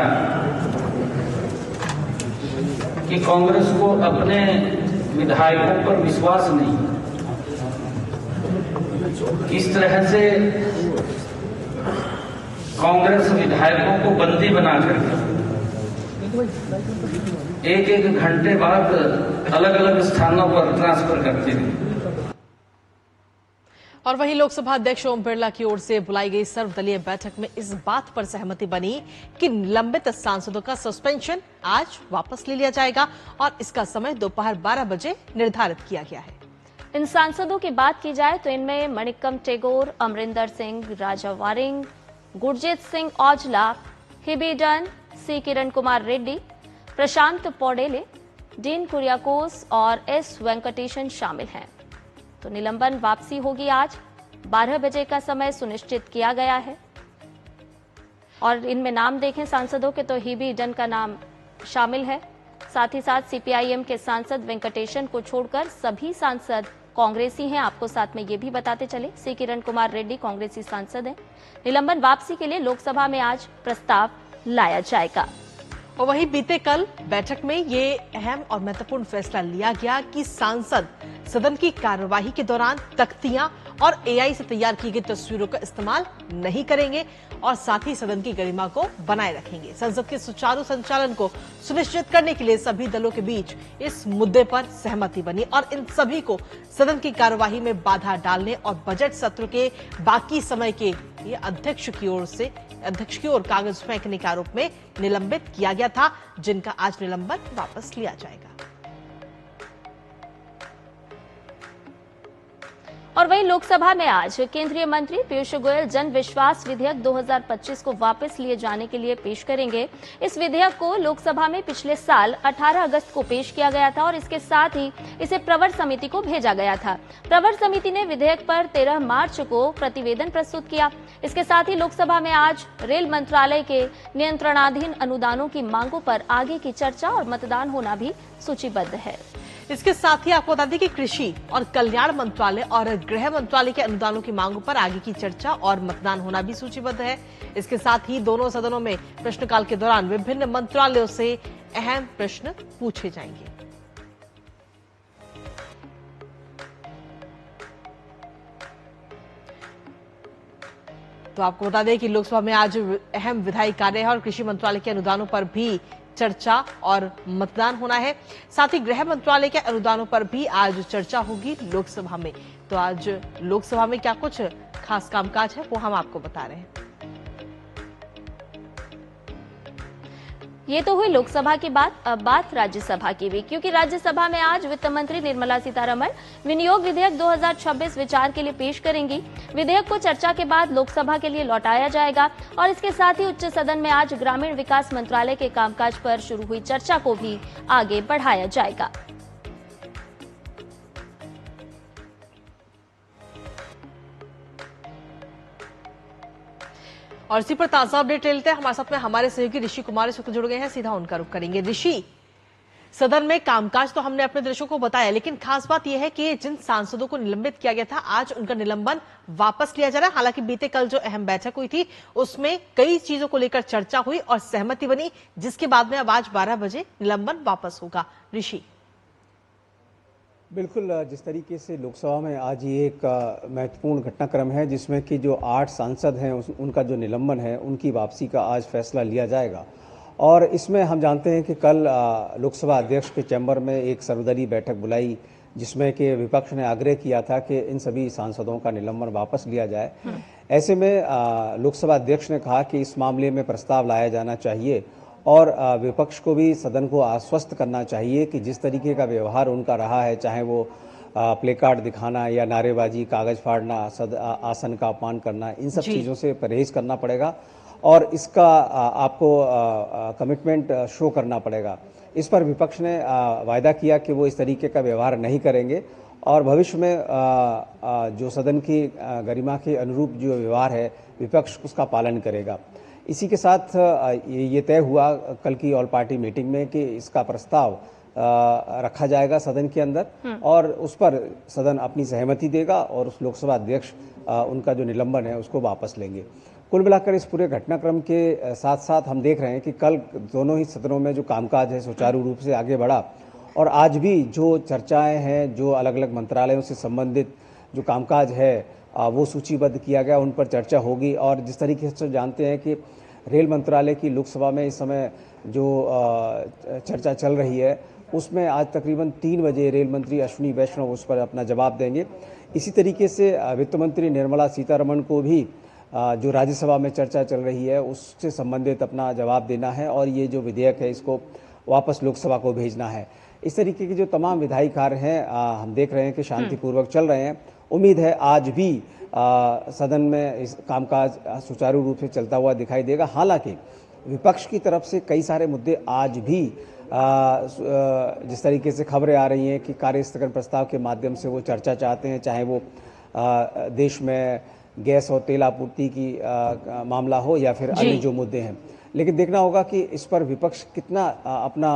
कि कांग्रेस को अपने विधायकों पर विश्वास नहीं। किस तरह से कांग्रेस विधायकों को बंदी बना करके एक घंटे बाद अलग अलग स्थानों पर ट्रांसफर करते हैं। और वहीं लोकसभा अध्यक्ष ओम बिरला की ओर से बुलाई गई सर्वदलीय बैठक में इस बात पर सहमति बनी कि निलंबित सांसदों का सस्पेंशन आज वापस ले लिया जाएगा और इसका समय दोपहर 12 बजे निर्धारित किया गया है। इन सांसदों की बात की जाए तो इनमें मणिक्कम टेगोर, अमरिंदर सिंह, राजा वारिंग, गुरजीत सिंह औजला, हिबी डन, सी किरण कुमार रेड्डी, प्रशांत पौडेले, डीन कुरियाकोस और एस वेंकटेशन शामिल हैं। तो निलंबन वापसी होगी आज 12 बजे का समय सुनिश्चित किया गया है। और इनमें नाम देखें सांसदों के तो हिबी डन का नाम शामिल है। साथ ही साथ CPIM के सांसद वेंकटेशन को छोड़कर सभी सांसद कांग्रेसी हैं। आपको साथ में ये भी बताते चले, सी किरण कुमार रेड्डी कांग्रेसी सांसद हैं। निलंबन वापसी के लिए लोकसभा में आज प्रस्ताव लाया जाएगा। और वहीं बीते कल बैठक में ये अहम और महत्वपूर्ण फैसला लिया गया कि सांसद सदन की कार्यवाही के दौरान तख्तियां और AI से तैयार की गई तस्वीरों का इस्तेमाल नहीं करेंगे और साथ ही सदन की गरिमा को बनाए रखेंगे। संसद के सुचारू संचालन को सुनिश्चित करने के लिए सभी दलों के बीच इस मुद्दे पर सहमति बनी और इन सभी को सदन की कार्यवाही में बाधा डालने और बजट सत्र के बाकी समय के लिए अध्यक्ष की ओर कागज फेंकने के आरोप में निलंबित किया गया था, जिनका आज निलंबन वापस लिया जाएगा। और वहीं लोकसभा में आज केंद्रीय मंत्री पीयूष गोयल जन विश्वास विधेयक 2025 को वापस लिए जाने के लिए पेश करेंगे। इस विधेयक को लोकसभा में पिछले साल 18 अगस्त को पेश किया गया था और इसके साथ ही इसे प्रवर समिति को भेजा गया था। प्रवर समिति ने विधेयक पर 13 मार्च को प्रतिवेदन प्रस्तुत किया। इसके साथ ही लोकसभा में आज रेल मंत्रालय के नियंत्रणाधीन अनुदानों की मांगों पर आगे की चर्चा और मतदान होना भी सूचीबद्ध है। इसके साथ ही आपको बता दें कि कृषि और कल्याण मंत्रालय और गृह मंत्रालय के अनुदानों की मांगों पर आगे की चर्चा और मतदान होना भी सूचीबद्ध है। इसके साथ ही दोनों सदनों में प्रश्नकाल के दौरान विभिन्न मंत्रालयों से अहम प्रश्न पूछे जाएंगे। तो आपको बता दें कि लोकसभा में आज अहम विधायी कार्य है और कृषि मंत्रालय के अनुदानों पर भी चर्चा और मतदान होना है। साथ ही गृह मंत्रालय के अनुदानों पर भी आज चर्चा होगी लोकसभा में। तो आज लोकसभा में क्या कुछ खास कामकाज है वो हम आपको बता रहे हैं। ये तो हुई लोकसभा की बात। अब बात राज्यसभा की भी, क्योंकि राज्यसभा में आज वित्त मंत्री निर्मला सीतारमण विनियोग विधेयक 2026 विचार के लिए पेश करेंगी। विधेयक को चर्चा के बाद लोकसभा के लिए लौटाया जाएगा और इसके साथ ही उच्च सदन में आज ग्रामीण विकास मंत्रालय के कामकाज पर शुरू हुई चर्चा को भी आगे बढ़ाया जाएगा। और इसी पर ताजा अपडेट लेते हैं। हमारे साथ में हमारे सहयोगी ऋषि कुमार इस वक्त जुड़ गए हैं, सीधा उनका रुख करेंगे। ऋषि, सदन में कामकाज तो हमने अपने दर्शकों को बताया, लेकिन खास बात यह है कि जिन सांसदों को निलंबित किया गया था आज उनका निलंबन वापस लिया जा रहा है। हालांकि बीते कल जो अहम बैठक हुई थी उसमें कई चीजों को लेकर चर्चा हुई और सहमति बनी, जिसके बाद में अब आज 12 बजे निलंबन वापस होगा। ऋषि, बिल्कुल, जिस तरीके से लोकसभा में आज ये एक महत्वपूर्ण घटनाक्रम है जिसमें कि जो 8 सांसद हैं उनका जो निलंबन है उनकी वापसी का आज फैसला लिया जाएगा। और इसमें हम जानते हैं कि कल लोकसभा अध्यक्ष के चैम्बर में एक सर्वदलीय बैठक बुलाई जिसमें कि विपक्ष ने आग्रह किया था कि इन सभी सांसदों का निलंबन वापस लिया जाए। ऐसे में लोकसभा अध्यक्ष ने कहा कि इस मामले में प्रस्ताव लाया जाना चाहिए और विपक्ष को भी सदन को आश्वस्त करना चाहिए कि जिस तरीके का व्यवहार उनका रहा है, चाहे वो प्ले कार्ड दिखाना या नारेबाजी, कागज फाड़ना, आसन का अपमान करना, इन सब चीज़ों से परहेज करना पड़ेगा और इसका आपको कमिटमेंट शो करना पड़ेगा। इस पर विपक्ष ने वायदा किया कि वो इस तरीके का व्यवहार नहीं करेंगे और भविष्य में जो सदन की गरिमा के अनुरूप जो व्यवहार है विपक्ष उसका पालन करेगा। इसी के साथ ये तय हुआ कल की ऑल पार्टी मीटिंग में कि इसका प्रस्ताव रखा जाएगा सदन के अंदर और उस पर सदन अपनी सहमति देगा और उस लोकसभा अध्यक्ष उनका जो निलंबन है उसको वापस लेंगे। कुल मिलाकर इस पूरे घटनाक्रम के साथ साथ हम देख रहे हैं कि कल दोनों ही सदनों में जो कामकाज है सुचारू रूप से आगे बढ़ा और आज भी जो चर्चाएं हैं, जो अलग अलग मंत्रालयों से संबंधित जो कामकाज है वो सूचीबद्ध किया गया, उन पर चर्चा होगी। और जिस तरीके से जानते हैं कि रेल मंत्रालय की लोकसभा में इस समय जो चर्चा चल रही है उसमें आज तकरीबन 3 बजे रेल मंत्री अश्विनी वैष्णव उस पर अपना जवाब देंगे। इसी तरीके से वित्त मंत्री निर्मला सीतारमण को भी जो राज्यसभा में चर्चा चल रही है उससे संबंधित अपना जवाब देना है और ये जो विधेयक है इसको वापस लोकसभा को भेजना है। इस तरीके के जो तमाम विधायी कार्य हैं हम देख रहे हैं कि शांतिपूर्वक चल रहे हैं। उम्मीद है आज भी सदन में इस कामकाज सुचारू रूप से चलता हुआ दिखाई देगा। हालांकि विपक्ष की तरफ से कई सारे मुद्दे आज भी जिस तरीके से खबरें आ रही हैं कि कार्य स्थगन प्रस्ताव के माध्यम से वो चर्चा चाहते हैं, चाहे वो देश में गैस और तेल आपूर्ति की मामला हो या फिर अन्य जो मुद्दे हैं। लेकिन देखना होगा कि इस पर विपक्ष कितना अपना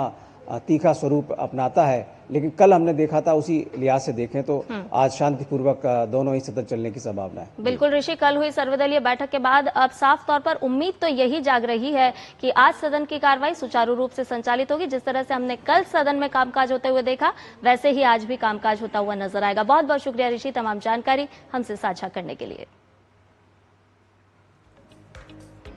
तीखा स्वरूप अपनाता है। लेकिन कल हमने देखा था, उसी लिहाज से देखें तो आज शांतिपूर्वक दोनों ही सदन चलने की संभावना है। बिल्कुल ऋषि, कल हुई सर्वदलीय बैठक के बाद अब साफ तौर पर उम्मीद तो यही जाग रही है कि आज सदन की कार्रवाई सुचारू रूप से संचालित होगी। जिस तरह से हमने कल सदन में कामकाज होते हुए देखा वैसे ही आज भी कामकाज होता हुआ नजर आएगा। बहुत बहुत शुक्रिया ऋषि तमाम जानकारी हमसे साझा करने के लिए।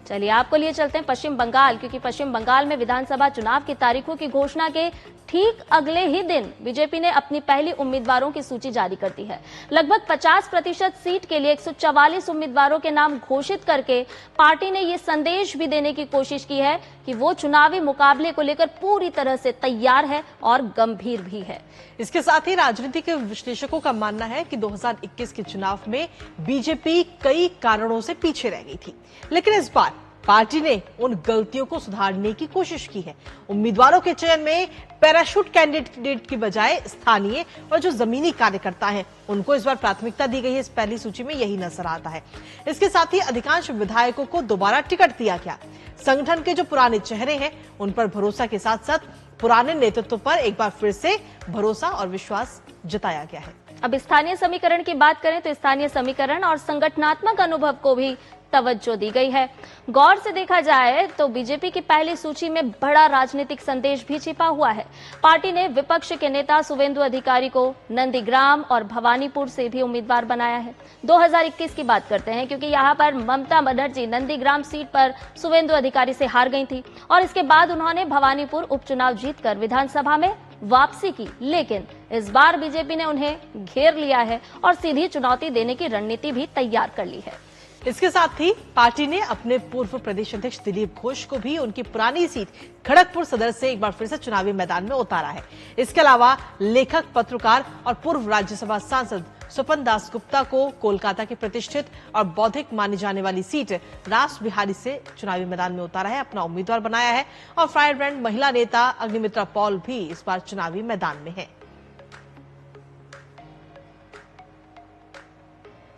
चलिए आपको लिए चलते हैं पश्चिम बंगाल, क्योंकि पश्चिम बंगाल में विधानसभा चुनाव की तारीखों की घोषणा के ठीक अगले ही दिन बीजेपी ने अपनी पहली उम्मीदवारों की सूची जारी कर दी है। लगभग 50% सीट के लिए 144 उम्मीदवारों के नाम घोषित करके पार्टी ने ये संदेश भी देने की कोशिश की है कि वो चुनावी मुकाबले को लेकर पूरी तरह से तैयार है और गंभीर भी है। इसके साथ ही राजनीतिक विश्लेषकों का मानना है कि 2021 के चुनाव में बीजेपी कई कारणों से पीछे रह गई थी, लेकिन इस बार पार्टी ने उन गलतियों को सुधारने की कोशिश की है। उम्मीदवारों के चयन में पैराशूट कैंडिडेट की बजाय स्थानीय और जो जमीनी कार्यकर्ता हैं उनको इस बार प्राथमिकता दी गई है। इस पहली सूची में यही नजर आता है। इसके साथ ही अधिकांश विधायकों को दोबारा टिकट दिया गया। संगठन के जो पुराने चेहरे हैं उन पर भरोसा के साथ साथ पुराने नेतृत्व पर एक बार फिर से भरोसा और विश्वास जताया गया है। अब स्थानीय समीकरण की बात करें तो स्थानीय समीकरण और संगठनात्मक अनुभव को भी तवज्जो दी गई है। गौर से देखा जाए तो बीजेपी की पहली सूची में बड़ा राजनीतिक संदेश भी छिपा हुआ है। पार्टी ने विपक्ष के नेता शुवेंदु अधिकारी को नंदीग्राम और भवानीपुर से भी उम्मीदवार बनाया है। 2021 की बात करते हैं, क्योंकि यहां पर ममता बनर्जी नंदीग्राम सीट पर शुवेंदु अधिकारी से हार गई थी और इसके बाद उन्होंने भवानीपुर उपचुनाव जीतकर विधानसभा में वापसी की, लेकिन इस बार बीजेपी ने उन्हें घेर लिया है और सीधी चुनौती देने की रणनीति भी तैयार कर ली है। इसके साथ ही पार्टी ने अपने पूर्व प्रदेश अध्यक्ष दिलीप घोष को भी उनकी पुरानी सीट खड़गपुर सदर से एक बार फिर से चुनावी मैदान में उतारा है। इसके अलावा लेखक, पत्रकार और पूर्व राज्यसभा सांसद स्वपन दास गुप्ता को कोलकाता की प्रतिष्ठित और बौद्धिक मानी जाने वाली सीट रास बिहारी से चुनावी मैदान में उतारा है, अपना उम्मीदवार बनाया है। और फायर ब्रांड महिला नेता अग्निमित्रा पॉल भी इस बार चुनावी मैदान में है।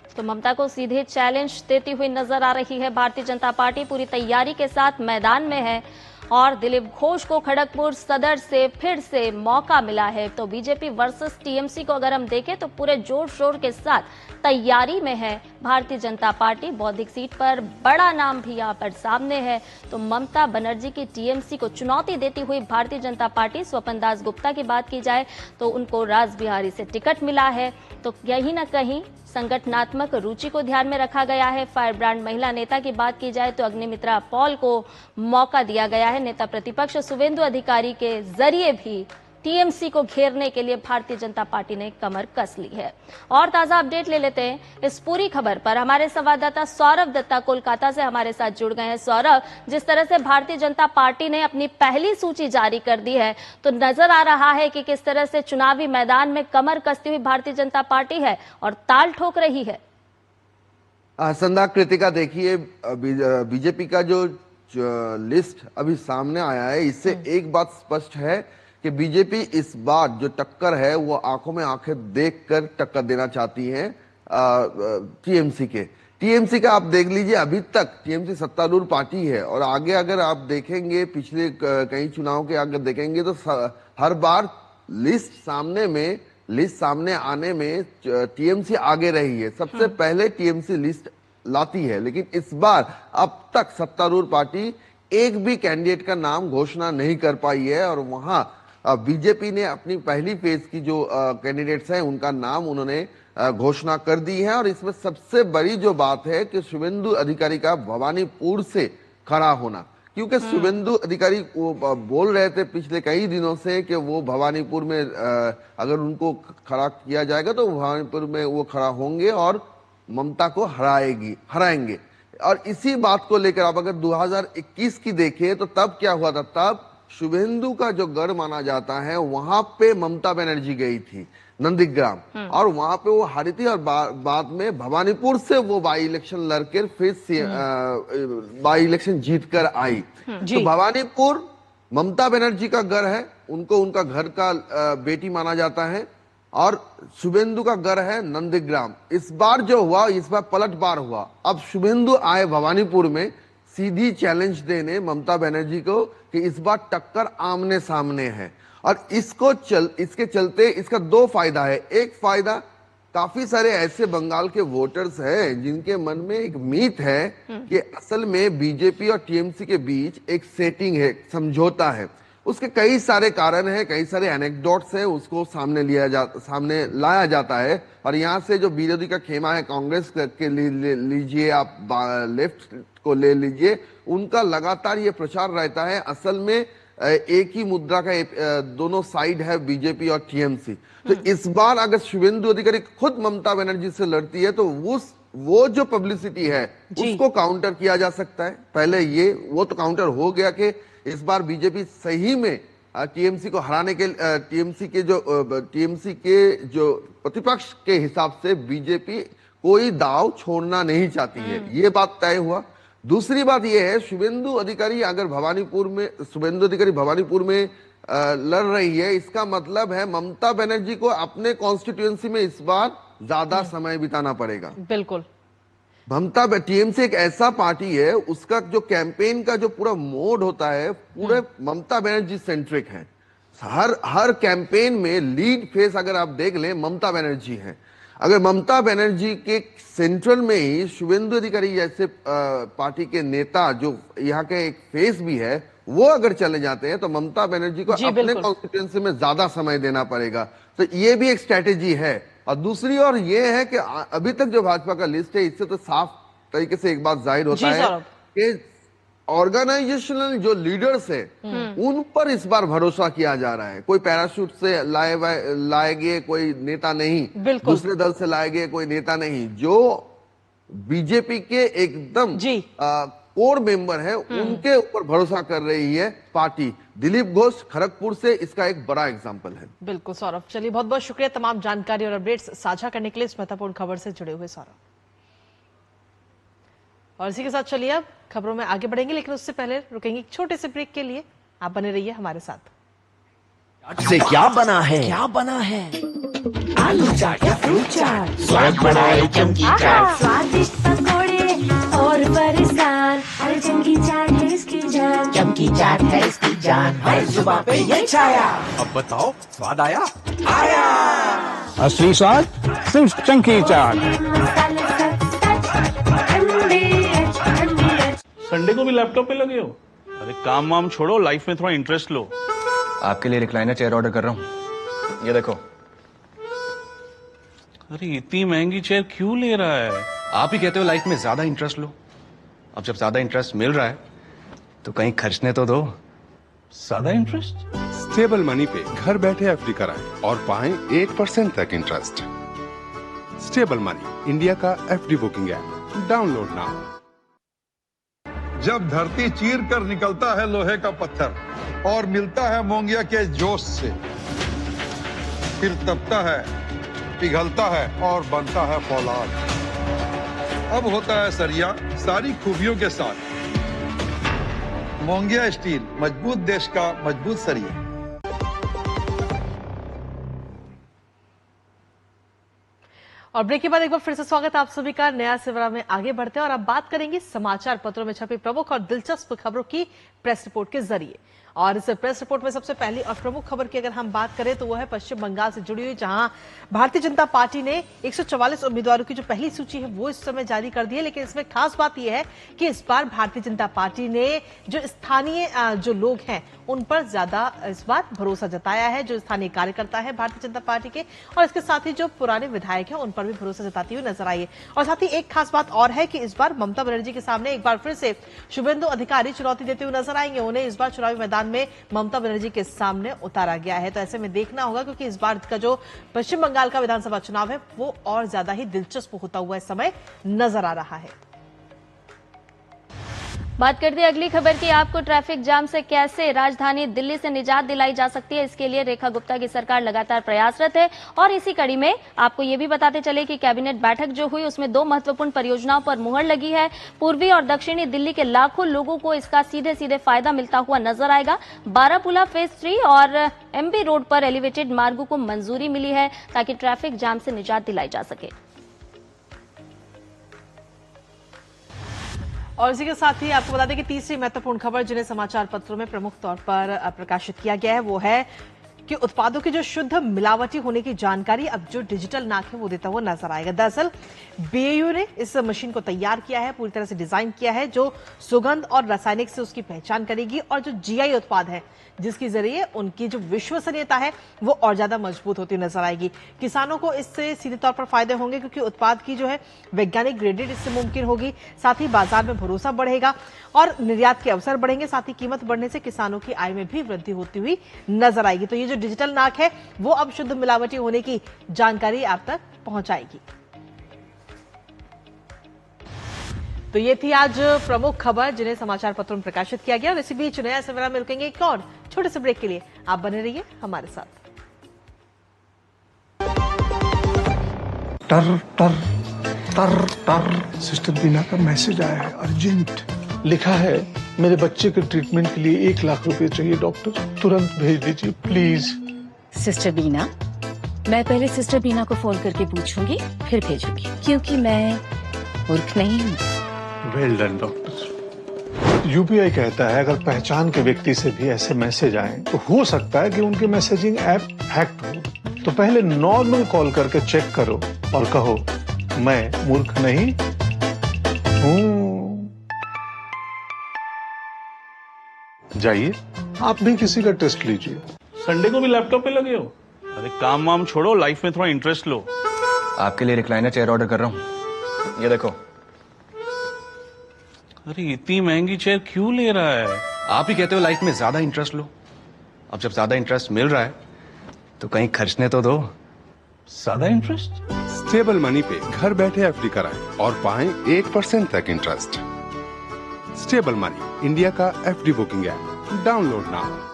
तो ममता को सीधे चैलेंज देती हुई नजर आ रही है भारतीय जनता पार्टी, पूरी तैयारी के साथ मैदान में है और दिलीप घोष को खड़गपुर सदर से फिर से मौका मिला है। तो बीजेपी वर्सेस टीएमसी को अगर हम देखें तो पूरे जोर शोर के साथ तैयारी में है भारतीय जनता पार्टी। बौद्धिक सीट पर बड़ा नाम भी यहाँ पर सामने है। तो ममता बनर्जी की टीएमसी को चुनौती देती हुई भारतीय जनता पार्टी, स्वपन दास गुप्ता की बात की जाए तो उनको रास बिहारी से टिकट मिला है। तो कहीं न कहीं संगठनात्मक रुचि को ध्यान में रखा गया है। फायर ब्रांड महिला नेता की बात की जाए तो अग्निमित्रा पॉल को मौका दिया गया है। नेता प्रतिपक्ष शुभेंदु अधिकारी के जरिए भी टीएमसी को घेरने के लिए भारतीय जनता पार्टी ने कमर कस ली है। और ताजा अपडेट ले लेते हैं इस पूरी खबर पर। हमारे संवाददाता सौरभ दत्ता कोलकाता से हमारे साथ जुड़ गए हैं। सौरभ, जिस तरह से भारतीय जनता पार्टी ने अपनी पहली सूची जारी कर दी है तो नजर आ रहा है कि किस तरह से चुनावी मैदान में कमर कसती हुई भारतीय जनता पार्टी है और ताल ठोक रही है। संध्या, कृतिका, देखिए बीजेपी का जो लिस्ट अभी सामने आया है, इससे एक बात स्पष्ट है कि बीजेपी इस बार जो टक्कर है वो आंखों में आंखें देखकर टक्कर देना चाहती है टीएमसी के। टीएमसी का आप देख लीजिए, अभी तक टीएमसी सत्तारूढ़ पार्टी है और आगे अगर आप देखेंगे पिछले कई चुनाव के आगे देखेंगे तो हर बार लिस्ट सामने आने में टीएमसी आगे रही है। सबसे पहले टीएमसी लिस्ट लाती है, लेकिन इस बार अब तक सत्तारूढ़ पार्टी एक भी कैंडिडेट का नाम घोषणा नहीं कर पाई है और वहां बीजेपी ने अपनी पहली फेज की जो कैंडिडेट्स हैं उनका नाम उन्होंने घोषणा कर दी है। और इसमें सबसे बड़ी जो बात है कि शुभेंदु अधिकारी का भवानीपुर से खड़ा होना, क्योंकि शुभेंदु अधिकारी बोल रहे थे पिछले कई दिनों से कि वो भवानीपुर में अगर उनको खड़ा किया जाएगा तो भवानीपुर में वो खड़ा होंगे और ममता को हराएंगे। और इसी बात को लेकर आप अगर 2021 की देखें तो तब क्या हुआ था, तब शुभेंदु का जो गढ़ माना जाता है वहां पे ममता बनर्जी गई थी नंदीग्राम और वहां पे वो हारी थी और बाद में भवानीपुर से वो बाई इलेक्शन लड़कर फिर बाई इलेक्शन जीत कर आई। तो भवानीपुर ममता बनर्जी का घर है, उनको उनका घर का बेटी माना जाता है और शुभेंदु का घर है नंदीग्राम। इस बार जो हुआ, इस बार पलटवार हुआ। अब शुभेंदु आए भवानीपुर में सीधी चैलेंज देने ममता बनर्जी को कि इस बार टक्कर आमने सामने है और इसके चलते इसका दो फायदा है। एक फायदा, काफी सारे ऐसे बंगाल के वोटर्स हैं जिनके मन में एक मीत है कि असल में बीजेपी और टीएमसी के बीच एक सेटिंग है, समझौता है। उसके कई सारे कारण हैं, कई सारे एनेक्डोट्स हैं, उसको सामने लाया जाता है। और यहाँ से जो विरोधी का खेमा है, कांग्रेस के लीजिए, आप लेफ्ट को ले लीजिए, उनका लगातार ये प्रचार रहता है असल में एक ही मुद्रा का दोनों साइड है बीजेपी और टीएमसी। तो इस बार अगर शुभेंदु अधिकारी खुद ममता बनर्जी से लड़ती है तो वो जो पब्लिसिटी है उसको काउंटर किया जा सकता है। पहले वो तो काउंटर हो गया कि इस बार बीजेपी सही में टीएमसी को हराने के टीएमसी के जो प्रतिपक्ष के हिसाब से बीजेपी कोई दाव छोड़ना नहीं चाहती है, ये बात तय हुआ। दूसरी बात यह है, शुभेंदु अधिकारी भवानीपुर में लड़ रही है, इसका मतलब है ममता बनर्जी को अपने कॉन्स्टिट्यूएंसी में इस बार ज्यादा समय बिताना पड़ेगा। बिल्कुल, टीएमसी एक ऐसा पार्टी है, उसका जो कैंपेन का जो पूरा मोड होता है पूरे ममता बनर्जी सेंट्रिक है। हर कैंपेन में लीड फेस अगर आप देख लें ममता बनर्जी है। अगर ममता बनर्जी के सेंट्रल में ही शुभेंदु अधिकारी जैसे पार्टी के नेता जो यहाँ के एक फेस भी है वो अगर चले जाते हैं तो ममता बनर्जी को अपने कॉन्स्टिट्यूएंसी में ज्यादा समय देना पड़ेगा। तो ये भी एक स्ट्रेटेजी है। और दूसरी ओर ये है कि अभी तक जो भाजपा का लिस्ट है इससे तो साफ तरीके से एक बात जाहिर होता है कि ऑर्गेनाइजेशनल जो लीडर्स है उन पर इस बार भरोसा किया जा रहा है। कोई पैराशूट से लाए गए कोई नेता नहीं, दूसरे दल से लाए गए कोई नेता नहीं, जो बीजेपी के एकदम कोर मेंबर है उनके ऊपर भरोसा कर रही है पार्टी। दिलीप घोष खड़गपुर से इसका एक बड़ा एग्जाम्पल है। बिल्कुल सौरभ, चलिए बहुत बहुत शुक्रिया तमाम जानकारी और अपडेट्स साझा करने के लिए इस महत्वपूर्ण खबर से जुड़े हुए सौरभ। और इसी के साथ चलिए अब खबरों में आगे बढ़ेंगे, लेकिन उससे पहले रुकेंगे एक छोटे से ब्रेक के लिए। आप बने रहिए हमारे साथ। से क्या बना है आलू चाट या फ्रूट चाट, स्वाद बढ़ाए चमकी चाट, स्वादिष्ट पकोड़े और बरसान, अरे चमकी चाट है इसकी जान, चमकी चाट है इसकी जान, हर जुबान पे ये छाया। अब बताओ स्वाद आया? असली स्वाद सिर्फ चमकी चाट। संडे को भी लैपटॉप पे लगे हो? अरे काम वाम छोड़ो, लाइफ में थोड़ा इंटरेस्ट लो। आपके लिए रिक्लाइनर चेयर ऑर्डर कर रहा हूँ, ये देखो। अरे इतनी महंगी चेयर क्यों ले रहा है? आप ही कहते हो लाइफ में ज्यादा इंटरेस्ट लो। अब जब ज्यादा इंटरेस्ट मिल रहा है तो कहीं खर्चने तो दो। ज्यादा इंटरेस्ट? स्टेबल मनी पे घर बैठे एफडी कराएं और पाएं 1% तक इंटरेस्ट। स्टेबल मनी, इंडिया का FD booking app, download now. जब धरती चीर कर निकलता है लोहे का पत्थर और मिलता है मोंगिया के जोश से, फिर तपता है, पिघलता है और बनता है फौलाद। अब होता है सरिया सारी खूबियों के साथ। मोंगिया स्टील, मजबूत देश का मजबूत सरिया। और ब्रेक के बाद एक बार फिर से स्वागत आप सभी का नया सवेरा में। आगे बढ़ते हैं और अब बात करेंगे समाचार पत्रों में छपी प्रमुख और दिलचस्प खबरों की प्रेस रिपोर्ट के जरिए। और इस प्रेस रिपोर्ट में सबसे पहली और प्रमुख खबर की अगर हम बात करें तो वो है पश्चिम बंगाल से जुड़ी हुई, जहां भारतीय जनता पार्टी ने 144 उम्मीदवारों की जो पहली सूची है वो इस समय जारी कर दी है। लेकिन इसमें खास बात यह है कि इस बार भारतीय जनता पार्टी ने जो स्थानीय जो लोग हैं उन पर ज्यादा इस बार भरोसा जताया है, जो स्थानीय कार्यकर्ता है भारतीय जनता पार्टी के, और इसके साथ ही जो पुराने विधायक हैं उन पर भी भरोसा जताती हुई नजर आई है। और साथ ही एक खास बात और है कि इस बार ममता बनर्जी के सामने एक बार फिर से शुभेंदु अधिकारी चुनौती देते हुए नजर आएंगे। उन्हें इस बार चुनावी मैदान में ममता बनर्जी के सामने उतारा गया है। तो ऐसे में देखना होगा, क्योंकि इस बार का जो पश्चिम बंगाल का विधानसभा चुनाव है वो और ज्यादा ही दिलचस्प होता हुआ इस समय नजर आ रहा है। बात करते हैं अगली खबर की। आपको ट्रैफिक जाम से कैसे राजधानी दिल्ली से निजात दिलाई जा सकती है, इसके लिए रेखा गुप्ता की सरकार लगातार प्रयासरत है। और इसी कड़ी में आपको ये भी बताते चले कि कैबिनेट बैठक जो हुई उसमें 2 महत्वपूर्ण परियोजनाओं पर मुहर लगी है। पूर्वी और दक्षिणी दिल्ली के लाखों लोगों को इसका सीधे सीधे फायदा मिलता हुआ नजर आएगा। बारापुला फेज 3 और एमबी रोड पर एलिवेटेड मार्गों को मंजूरी मिली है ताकि ट्रैफिक जाम से निजात दिलाई जा सके। और इसी के साथ ही आपको बता दें कि तीसरी महत्वपूर्ण खबर जिन्हें समाचार पत्रों में प्रमुख तौर पर प्रकाशित किया गया है वो है कि उत्पादों की जो शुद्ध मिलावटी होने की जानकारी अब जो डिजिटल नाक है वो देता हुआ नजर आएगा। दरअसल बीएयू ने इस मशीन को तैयार किया है, पूरी तरह से डिजाइन किया है, जो सुगंध और रासायनिक से उसकी पहचान करेगी और जो जीआई उत्पाद है जिसके जरिए उनकी जो विश्वसनीयता है वो और ज्यादा मजबूत होती नजर आएगी। किसानों को इससे सीधे तौर पर फायदे होंगे, क्योंकि उत्पाद की जो है वैज्ञानिक ग्रेडेड इससे मुमकिन होगी। साथ ही बाजार में भरोसा बढ़ेगा और निर्यात के अवसर बढ़ेंगे। साथ ही कीमत बढ़ने से किसानों की आय में भी वृद्धि होती हुई नजर आएगी। तो ये जो डिजिटल नाक है वो अब शुद्ध मिलावटी होने की जानकारी आप तक पहुंचाएगी। तो ये थी आज प्रमुख खबर जिन्हें समाचार पत्रों में प्रकाशित किया गया। और इसी बीच नया सवेरा में रुकेंगे एक और छोटे से ब्रेक के लिए। आप बने रहिए हमारे साथ। टर टर टर टर सिस्टर बीना का मैसेज आया है, अर्जेंट। लिखा है, मेरे बच्चे के ट्रीटमेंट के लिए 1 लाख रुपए चाहिए डॉक्टर, तुरंत भेज दीजिए प्लीज। सिस्टर बीना, मैं पहले सिस्टर बीना को फोन करके पूछूंगी फिर भेजूंगी, क्योंकि मैं मूर्ख नहीं हूँ। Well done doctor. यूपीआई कहता है अगर पहचान के व्यक्ति से भी ऐसे मैसेज आए तो हो सकता है कि उनके मैसेजिंग ऐप हैक्ड हो। तो पहले नॉर्मल कॉल करके चेक करो और कहो मैं मूर्ख नहीं हूँ। जाइए आप भी किसी का टेस्ट लीजिए। संडे को भी लैपटॉप पे लगे हो? अरे काम वाम छोड़ो, लाइफ में थोड़ा इंटरेस्ट लो। आपके लिए रिक्लाइनर चेयर ऑर्डर कर रहा हूँ, ये देखो। अरे इतनी महंगी चेयर क्यों ले रहा है? आप ही कहते हो लाइफ में ज्यादा इंटरेस्ट लो। अब जब ज्यादा इंटरेस्ट मिल रहा है तो कहीं खर्चने तो दो। ज्यादा इंटरेस्ट? स्टेबल मनी पे घर बैठे एफडी कराएं और पाएं 1% तक इंटरेस्ट। स्टेबल मनी, इंडिया का FD booking app, download now.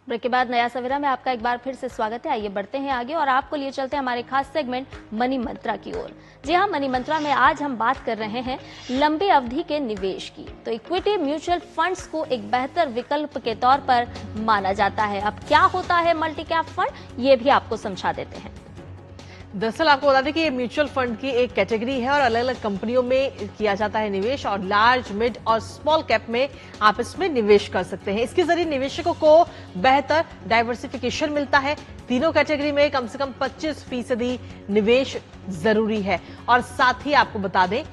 Break के बाद नया सवेरा में आपका एक बार फिर से स्वागत है। आइए बढ़ते हैं आगे और आपको लिए चलते हैं हमारे खास सेगमेंट मनी मंत्रा की ओर। जी हाँ, मनी मंत्रा में आज हम बात कर रहे हैं लंबी अवधि के निवेश की। तो इक्विटी म्यूचुअल फंड्स को एक बेहतर विकल्प के तौर पर माना जाता है। अब क्या होता है मल्टी कैप फंड, ये भी आपको समझा देते हैं। दरअसल आपको बता दें कि ये म्यूचुअल फंड की एक कैटेगरी है और अलग अलग कंपनियों में किया जाता है निवेश, और लार्ज, मिड और स्मॉल कैप में आप इसमें निवेश कर सकते हैं। इसके जरिए निवेशकों को बेहतर डाइवर्सिफिकेशन मिलता है। तीनों कैटेगरी में कम से कम 25% निवेश जरूरी है। और साथ ही आपको बता दें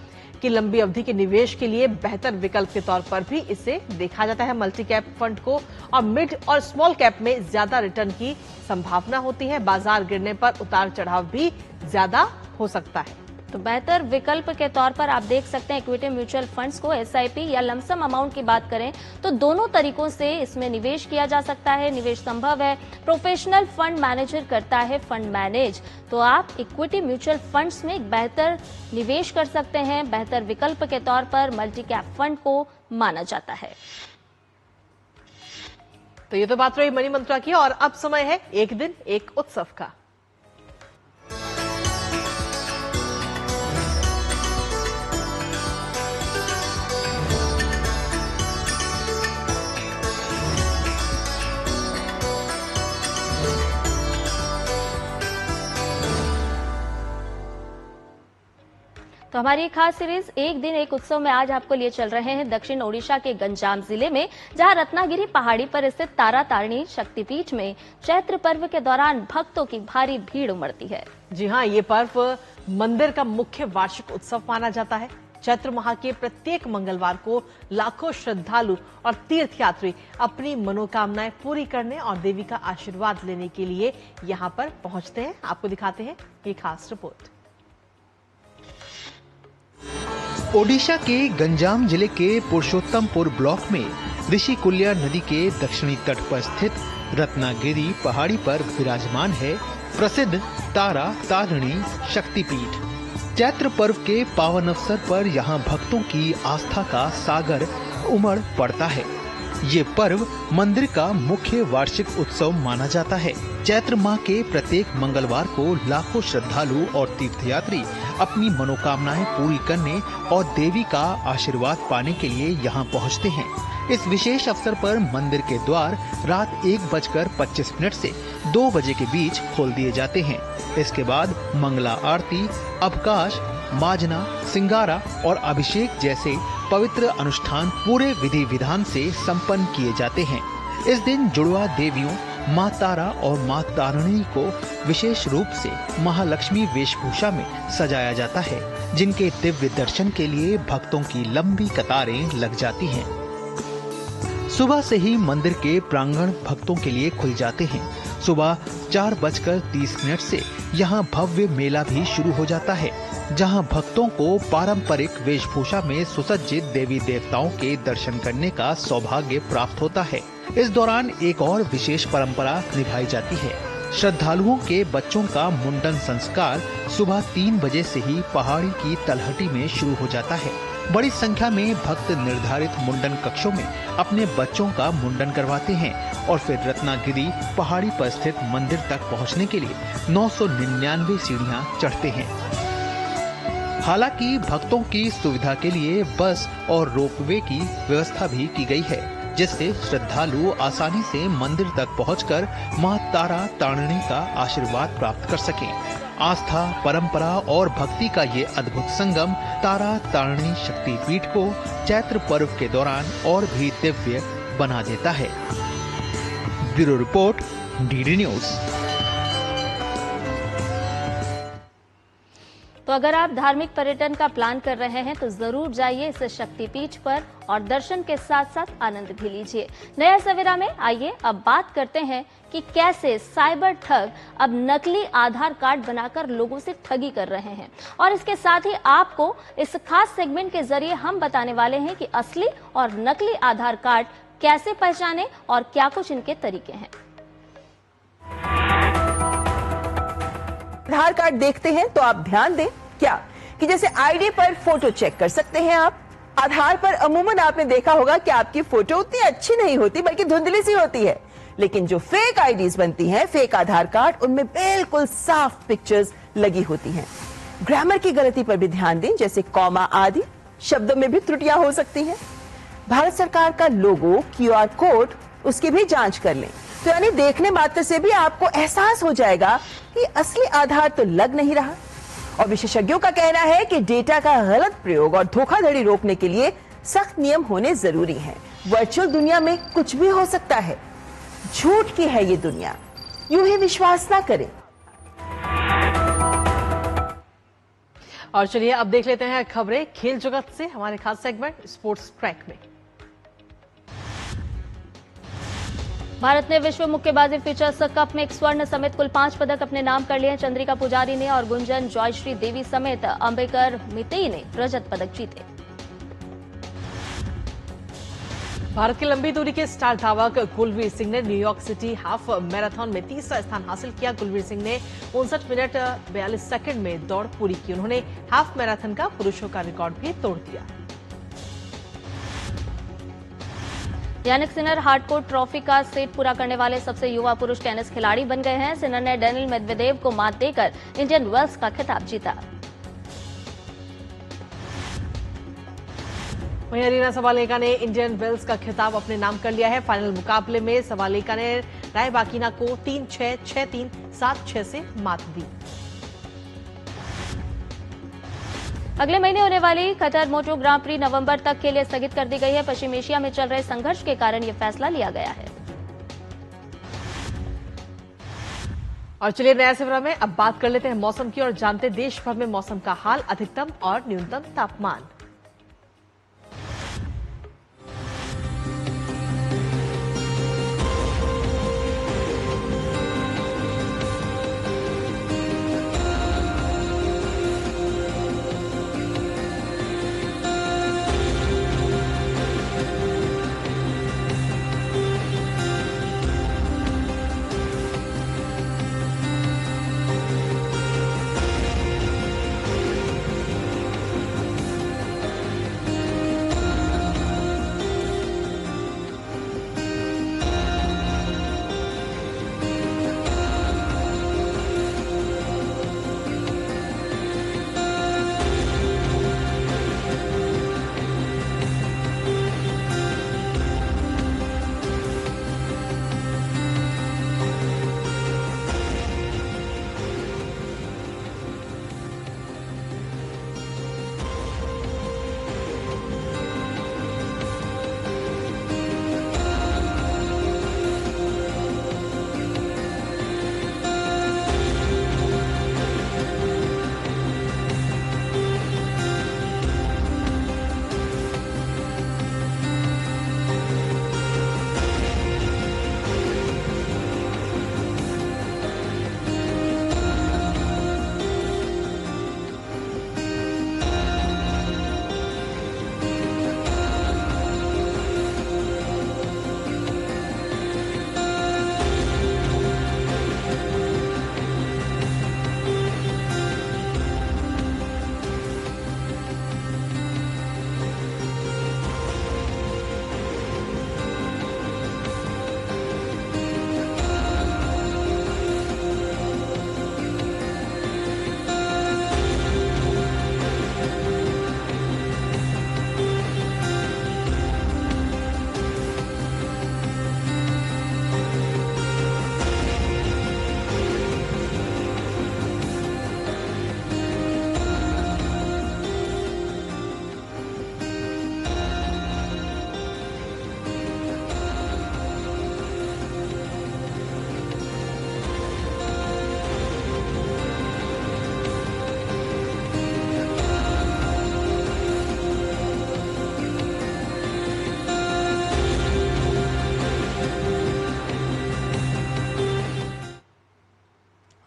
कि लंबी अवधि के निवेश के लिए बेहतर विकल्प के तौर पर भी इसे देखा जाता है मल्टी कैप फंड को। और मिड और स्मॉल कैप में ज्यादा रिटर्न की संभावना होती है। बाजार गिरने पर उतार चढ़ाव भी ज्यादा हो सकता है। तो बेहतर विकल्प के तौर पर आप देख सकते हैं इक्विटी म्यूचुअल फंड्स को। एसआईपी या लमसम अमाउंट की बात करें तो दोनों तरीकों से इसमें निवेश किया जा सकता है। निवेश संभव है। प्रोफेशनल फंड मैनेजर करता है फंड मैनेज। तो आप इक्विटी म्यूचुअल फंड्स में एक बेहतर निवेश कर सकते हैं। बेहतर विकल्प के तौर पर मल्टी कैप फंड को माना जाता है। तो ये तो बात रही मनी मंत्रा की, और अब समय है एक दिन एक उत्सव का। तो हमारी खास सीरीज एक दिन एक उत्सव में आज आपको लिए चल रहे हैं दक्षिण ओडिशा के गंजाम जिले में, जहां रत्नागिरी पहाड़ी पर स्थित तारा तारिणी शक्तिपीठ में चैत्र पर्व के दौरान भक्तों की भारी भीड़ उमड़ती है। जी हाँ, ये पर्व मंदिर का मुख्य वार्षिक उत्सव माना जाता है। चैत्र माह के प्रत्येक मंगलवार को लाखों श्रद्धालु और तीर्थयात्री अपनी मनोकामनाएं पूरी करने और देवी का आशीर्वाद लेने के लिए यहाँ पर पहुंचते हैं। आपको दिखाते हैं ये खास रिपोर्ट। ओडिशा के गंजाम जिले के पुरुषोत्तमपुर ब्लॉक में ऋषिकुल्या नदी के दक्षिणी तट पर स्थित रत्नागिरी पहाड़ी पर विराजमान है प्रसिद्ध तारा तारिणी शक्तिपीठ। चैत्र पर्व के पावन अवसर पर यहाँ भक्तों की आस्था का सागर उमड़ पड़ता है। ये पर्व मंदिर का मुख्य वार्षिक उत्सव माना जाता है। चैत्र माह के प्रत्येक मंगलवार को लाखों श्रद्धालु और तीर्थयात्री अपनी मनोकामनाएं पूरी करने और देवी का आशीर्वाद पाने के लिए यहाँ पहुँचते हैं। इस विशेष अवसर पर मंदिर के द्वार रात 1:25 से 2 बजे के बीच खोल दिए जाते हैं। इसके बाद मंगला आरती, अवकाश, माजना, सिंगारा और अभिषेक जैसे पवित्र अनुष्ठान पूरे विधि विधान से संपन्न किए जाते हैं। इस दिन जुड़वा देवियों माँ तारा और माँ तारिणी को विशेष रूप से महालक्ष्मी वेशभूषा में सजाया जाता है, जिनके दिव्य दर्शन के लिए भक्तों की लंबी कतारें लग जाती हैं। सुबह से ही मंदिर के प्रांगण भक्तों के लिए खुल जाते हैं। सुबह 4:30 से यहाँ भव्य मेला भी शुरू हो जाता है, जहाँ भक्तों को पारंपरिक वेशभूषा में सुसज्जित देवी देवताओं के दर्शन करने का सौभाग्य प्राप्त होता है। इस दौरान एक और विशेष परंपरा निभाई जाती है। श्रद्धालुओं के बच्चों का मुंडन संस्कार सुबह 3 बजे से ही पहाड़ी की तलहटी में शुरू हो जाता है। बड़ी संख्या में भक्त निर्धारित मुंडन कक्षों में अपने बच्चों का मुंडन करवाते हैं और फिर रत्नागिरी पहाड़ी पर स्थित मंदिर तक पहुंचने के लिए 999 सीढ़ियां चढ़ते हैं। हालांकि भक्तों की सुविधा के लिए बस और रोपवे की व्यवस्था भी की गई है, जिससे श्रद्धालु आसानी से मंदिर तक पहुंचकर मां तारा तारिणी का आशीर्वाद प्राप्त कर सकें। आस्था, परंपरा और भक्ति का ये अद्भुत संगम तारा तारिणी शक्तिपीठ को चैत्र पर्व के दौरान और भी दिव्य बना देता है। Bureau report, DD news. तो अगर आप धार्मिक पर्यटन का प्लान कर रहे हैं तो जरूर जाइए इस शक्तिपीठ पर और दर्शन के साथ साथ आनंद भी लीजिए। नया सवेरा में आइए अब बात करते हैं कि कैसे साइबर ठग अब नकली आधार कार्ड बनाकर लोगों से ठगी कर रहे हैं। और इसके साथ ही आपको इस खास सेगमेंट के जरिए हम बताने वाले हैं कि असली और नकली आधार कार्ड कैसे पहचाने और क्या कुछ इनके तरीके हैं। आधार कार्ड देखते हैं तो आप ध्यान दें क्या कि जैसे आईडी पर फोटो चेक कर सकते हैं आप। आधार पर अमूमन आपने देखा होगा कि आपकी फोटो उतनी अच्छी नहीं होती बल्कि धुंधली सी होती है, लेकिन जो फेक आईडीज बनती हैं, फेक आधार कार्ड, उनमें बिल्कुल साफ पिक्चर्स लगी होती हैं। ग्रामर की गलती पर भी ध्यान दें, जैसे कॉमा आदि शब्दों में भी त्रुटियां हो सकती हैं। भारत सरकार का लोगो, क्यूआर कोड, उसकी भी जांच कर लें, तो यानी देखने मात्र से भी आपको एहसास हो जाएगा कि असली आधार तो लग नहीं रहा। और विशेषज्ञों का कहना है कि डेटा का गलत प्रयोग और धोखाधड़ी रोकने के लिए सख्त नियम होने जरूरी हैं। वर्चुअल दुनिया में कुछ भी हो सकता है, झूठ की है ये दुनिया, यूं ही विश्वास ना करें। और चलिए अब देख लेते हैं खबरें खेल जगत से, हमारे खास सेगमेंट स्पोर्ट्स ट्रैक में। भारत ने विश्व मुक्केबाजी फीचर्स कप में एक स्वर्ण समेत कुल 5 पदक अपने नाम कर लिए। चंद्रिका पुजारी ने और गुंजन जॉयश्री देवी समेत अंबेकर मितेई ने रजत पदक जीते। भारत की लंबी दूरी के स्टार धावक कुलवीर सिंह ने न्यूयॉर्क सिटी हाफ मैराथन में तीसरा स्थान हासिल किया। कुलवीर सिंह ने 59 मिनट 42 सेकंड में दौड़ पूरी की। उन्होंने हाफ मैराथन का पुरुषों का रिकॉर्ड भी तोड़ दिया। यानिक सिनर हार्डकोर्ट ट्रॉफी का सेट पूरा करने वाले सबसे युवा पुरुष टेनिस खिलाड़ी बन गए हैं। सिनर ने डेनिल मेदवेदेव को मात देकर इंडियन वेल्स का खिताब जीता। वहीं अरीना सबालेंका ने इंडियन वेल्स का खिताब अपने नाम कर लिया है। फाइनल मुकाबले में सबालेंका ने रायबाकिना को 3-6, 6-3, 7-6 से मात दी। अगले महीने होने वाली कतर मोटो ग्रां प्री नवंबर तक के लिए स्थगित कर दी गई है। पश्चिम एशिया में चल रहे संघर्ष के कारण यह फैसला लिया गया है। और चलिए नया सवेरा में अब बात कर लेते हैं मौसम की और जानते देश भर में मौसम का हाल, अधिकतम और न्यूनतम तापमान।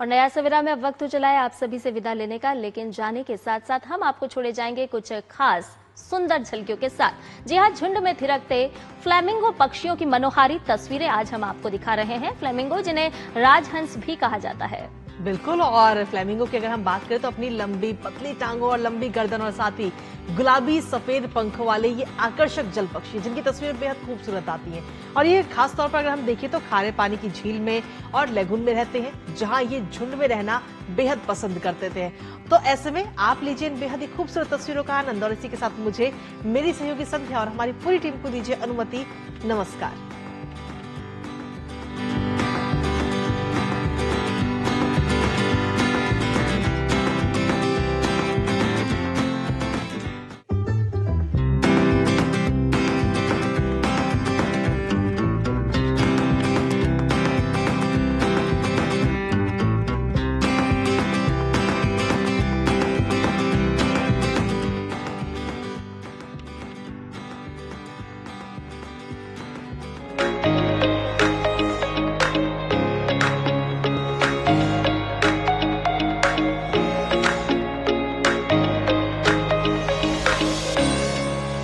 और नया सवेरा में अब वक्त हो चला है आप सभी से विदा लेने का, लेकिन जाने के साथ साथ हम आपको छोड़े जाएंगे कुछ खास सुंदर झलकियों के साथ। जी हाँ, झुंड में थिरकते फ्लेमिंगो पक्षियों की मनोहारी तस्वीरें आज हम आपको दिखा रहे हैं। फ्लेमिंगो जिन्हें राजहंस भी कहा जाता है। बिल्कुल, और फ्लेमिंगो की अगर हम बात करें तो अपनी लंबी पतली टांगों और लंबी गर्दन और साथ ही गुलाबी सफेद पंखों वाले ये आकर्षक जल पक्षी जिनकी तस्वीर बेहद खूबसूरत आती है। और ये खास तौर पर अगर हम देखें तो खारे पानी की झील में और लेगून में रहते हैं, जहां ये झुंड में रहना बेहद पसंद करते थे। तो ऐसे में आप लीजिए इन बेहद ही खूबसूरत तस्वीरों का आनंद और इसी के साथ मुझे, मेरी सहयोगी संध्या और हमारी पूरी टीम को दीजिए अनुमति। नमस्कार।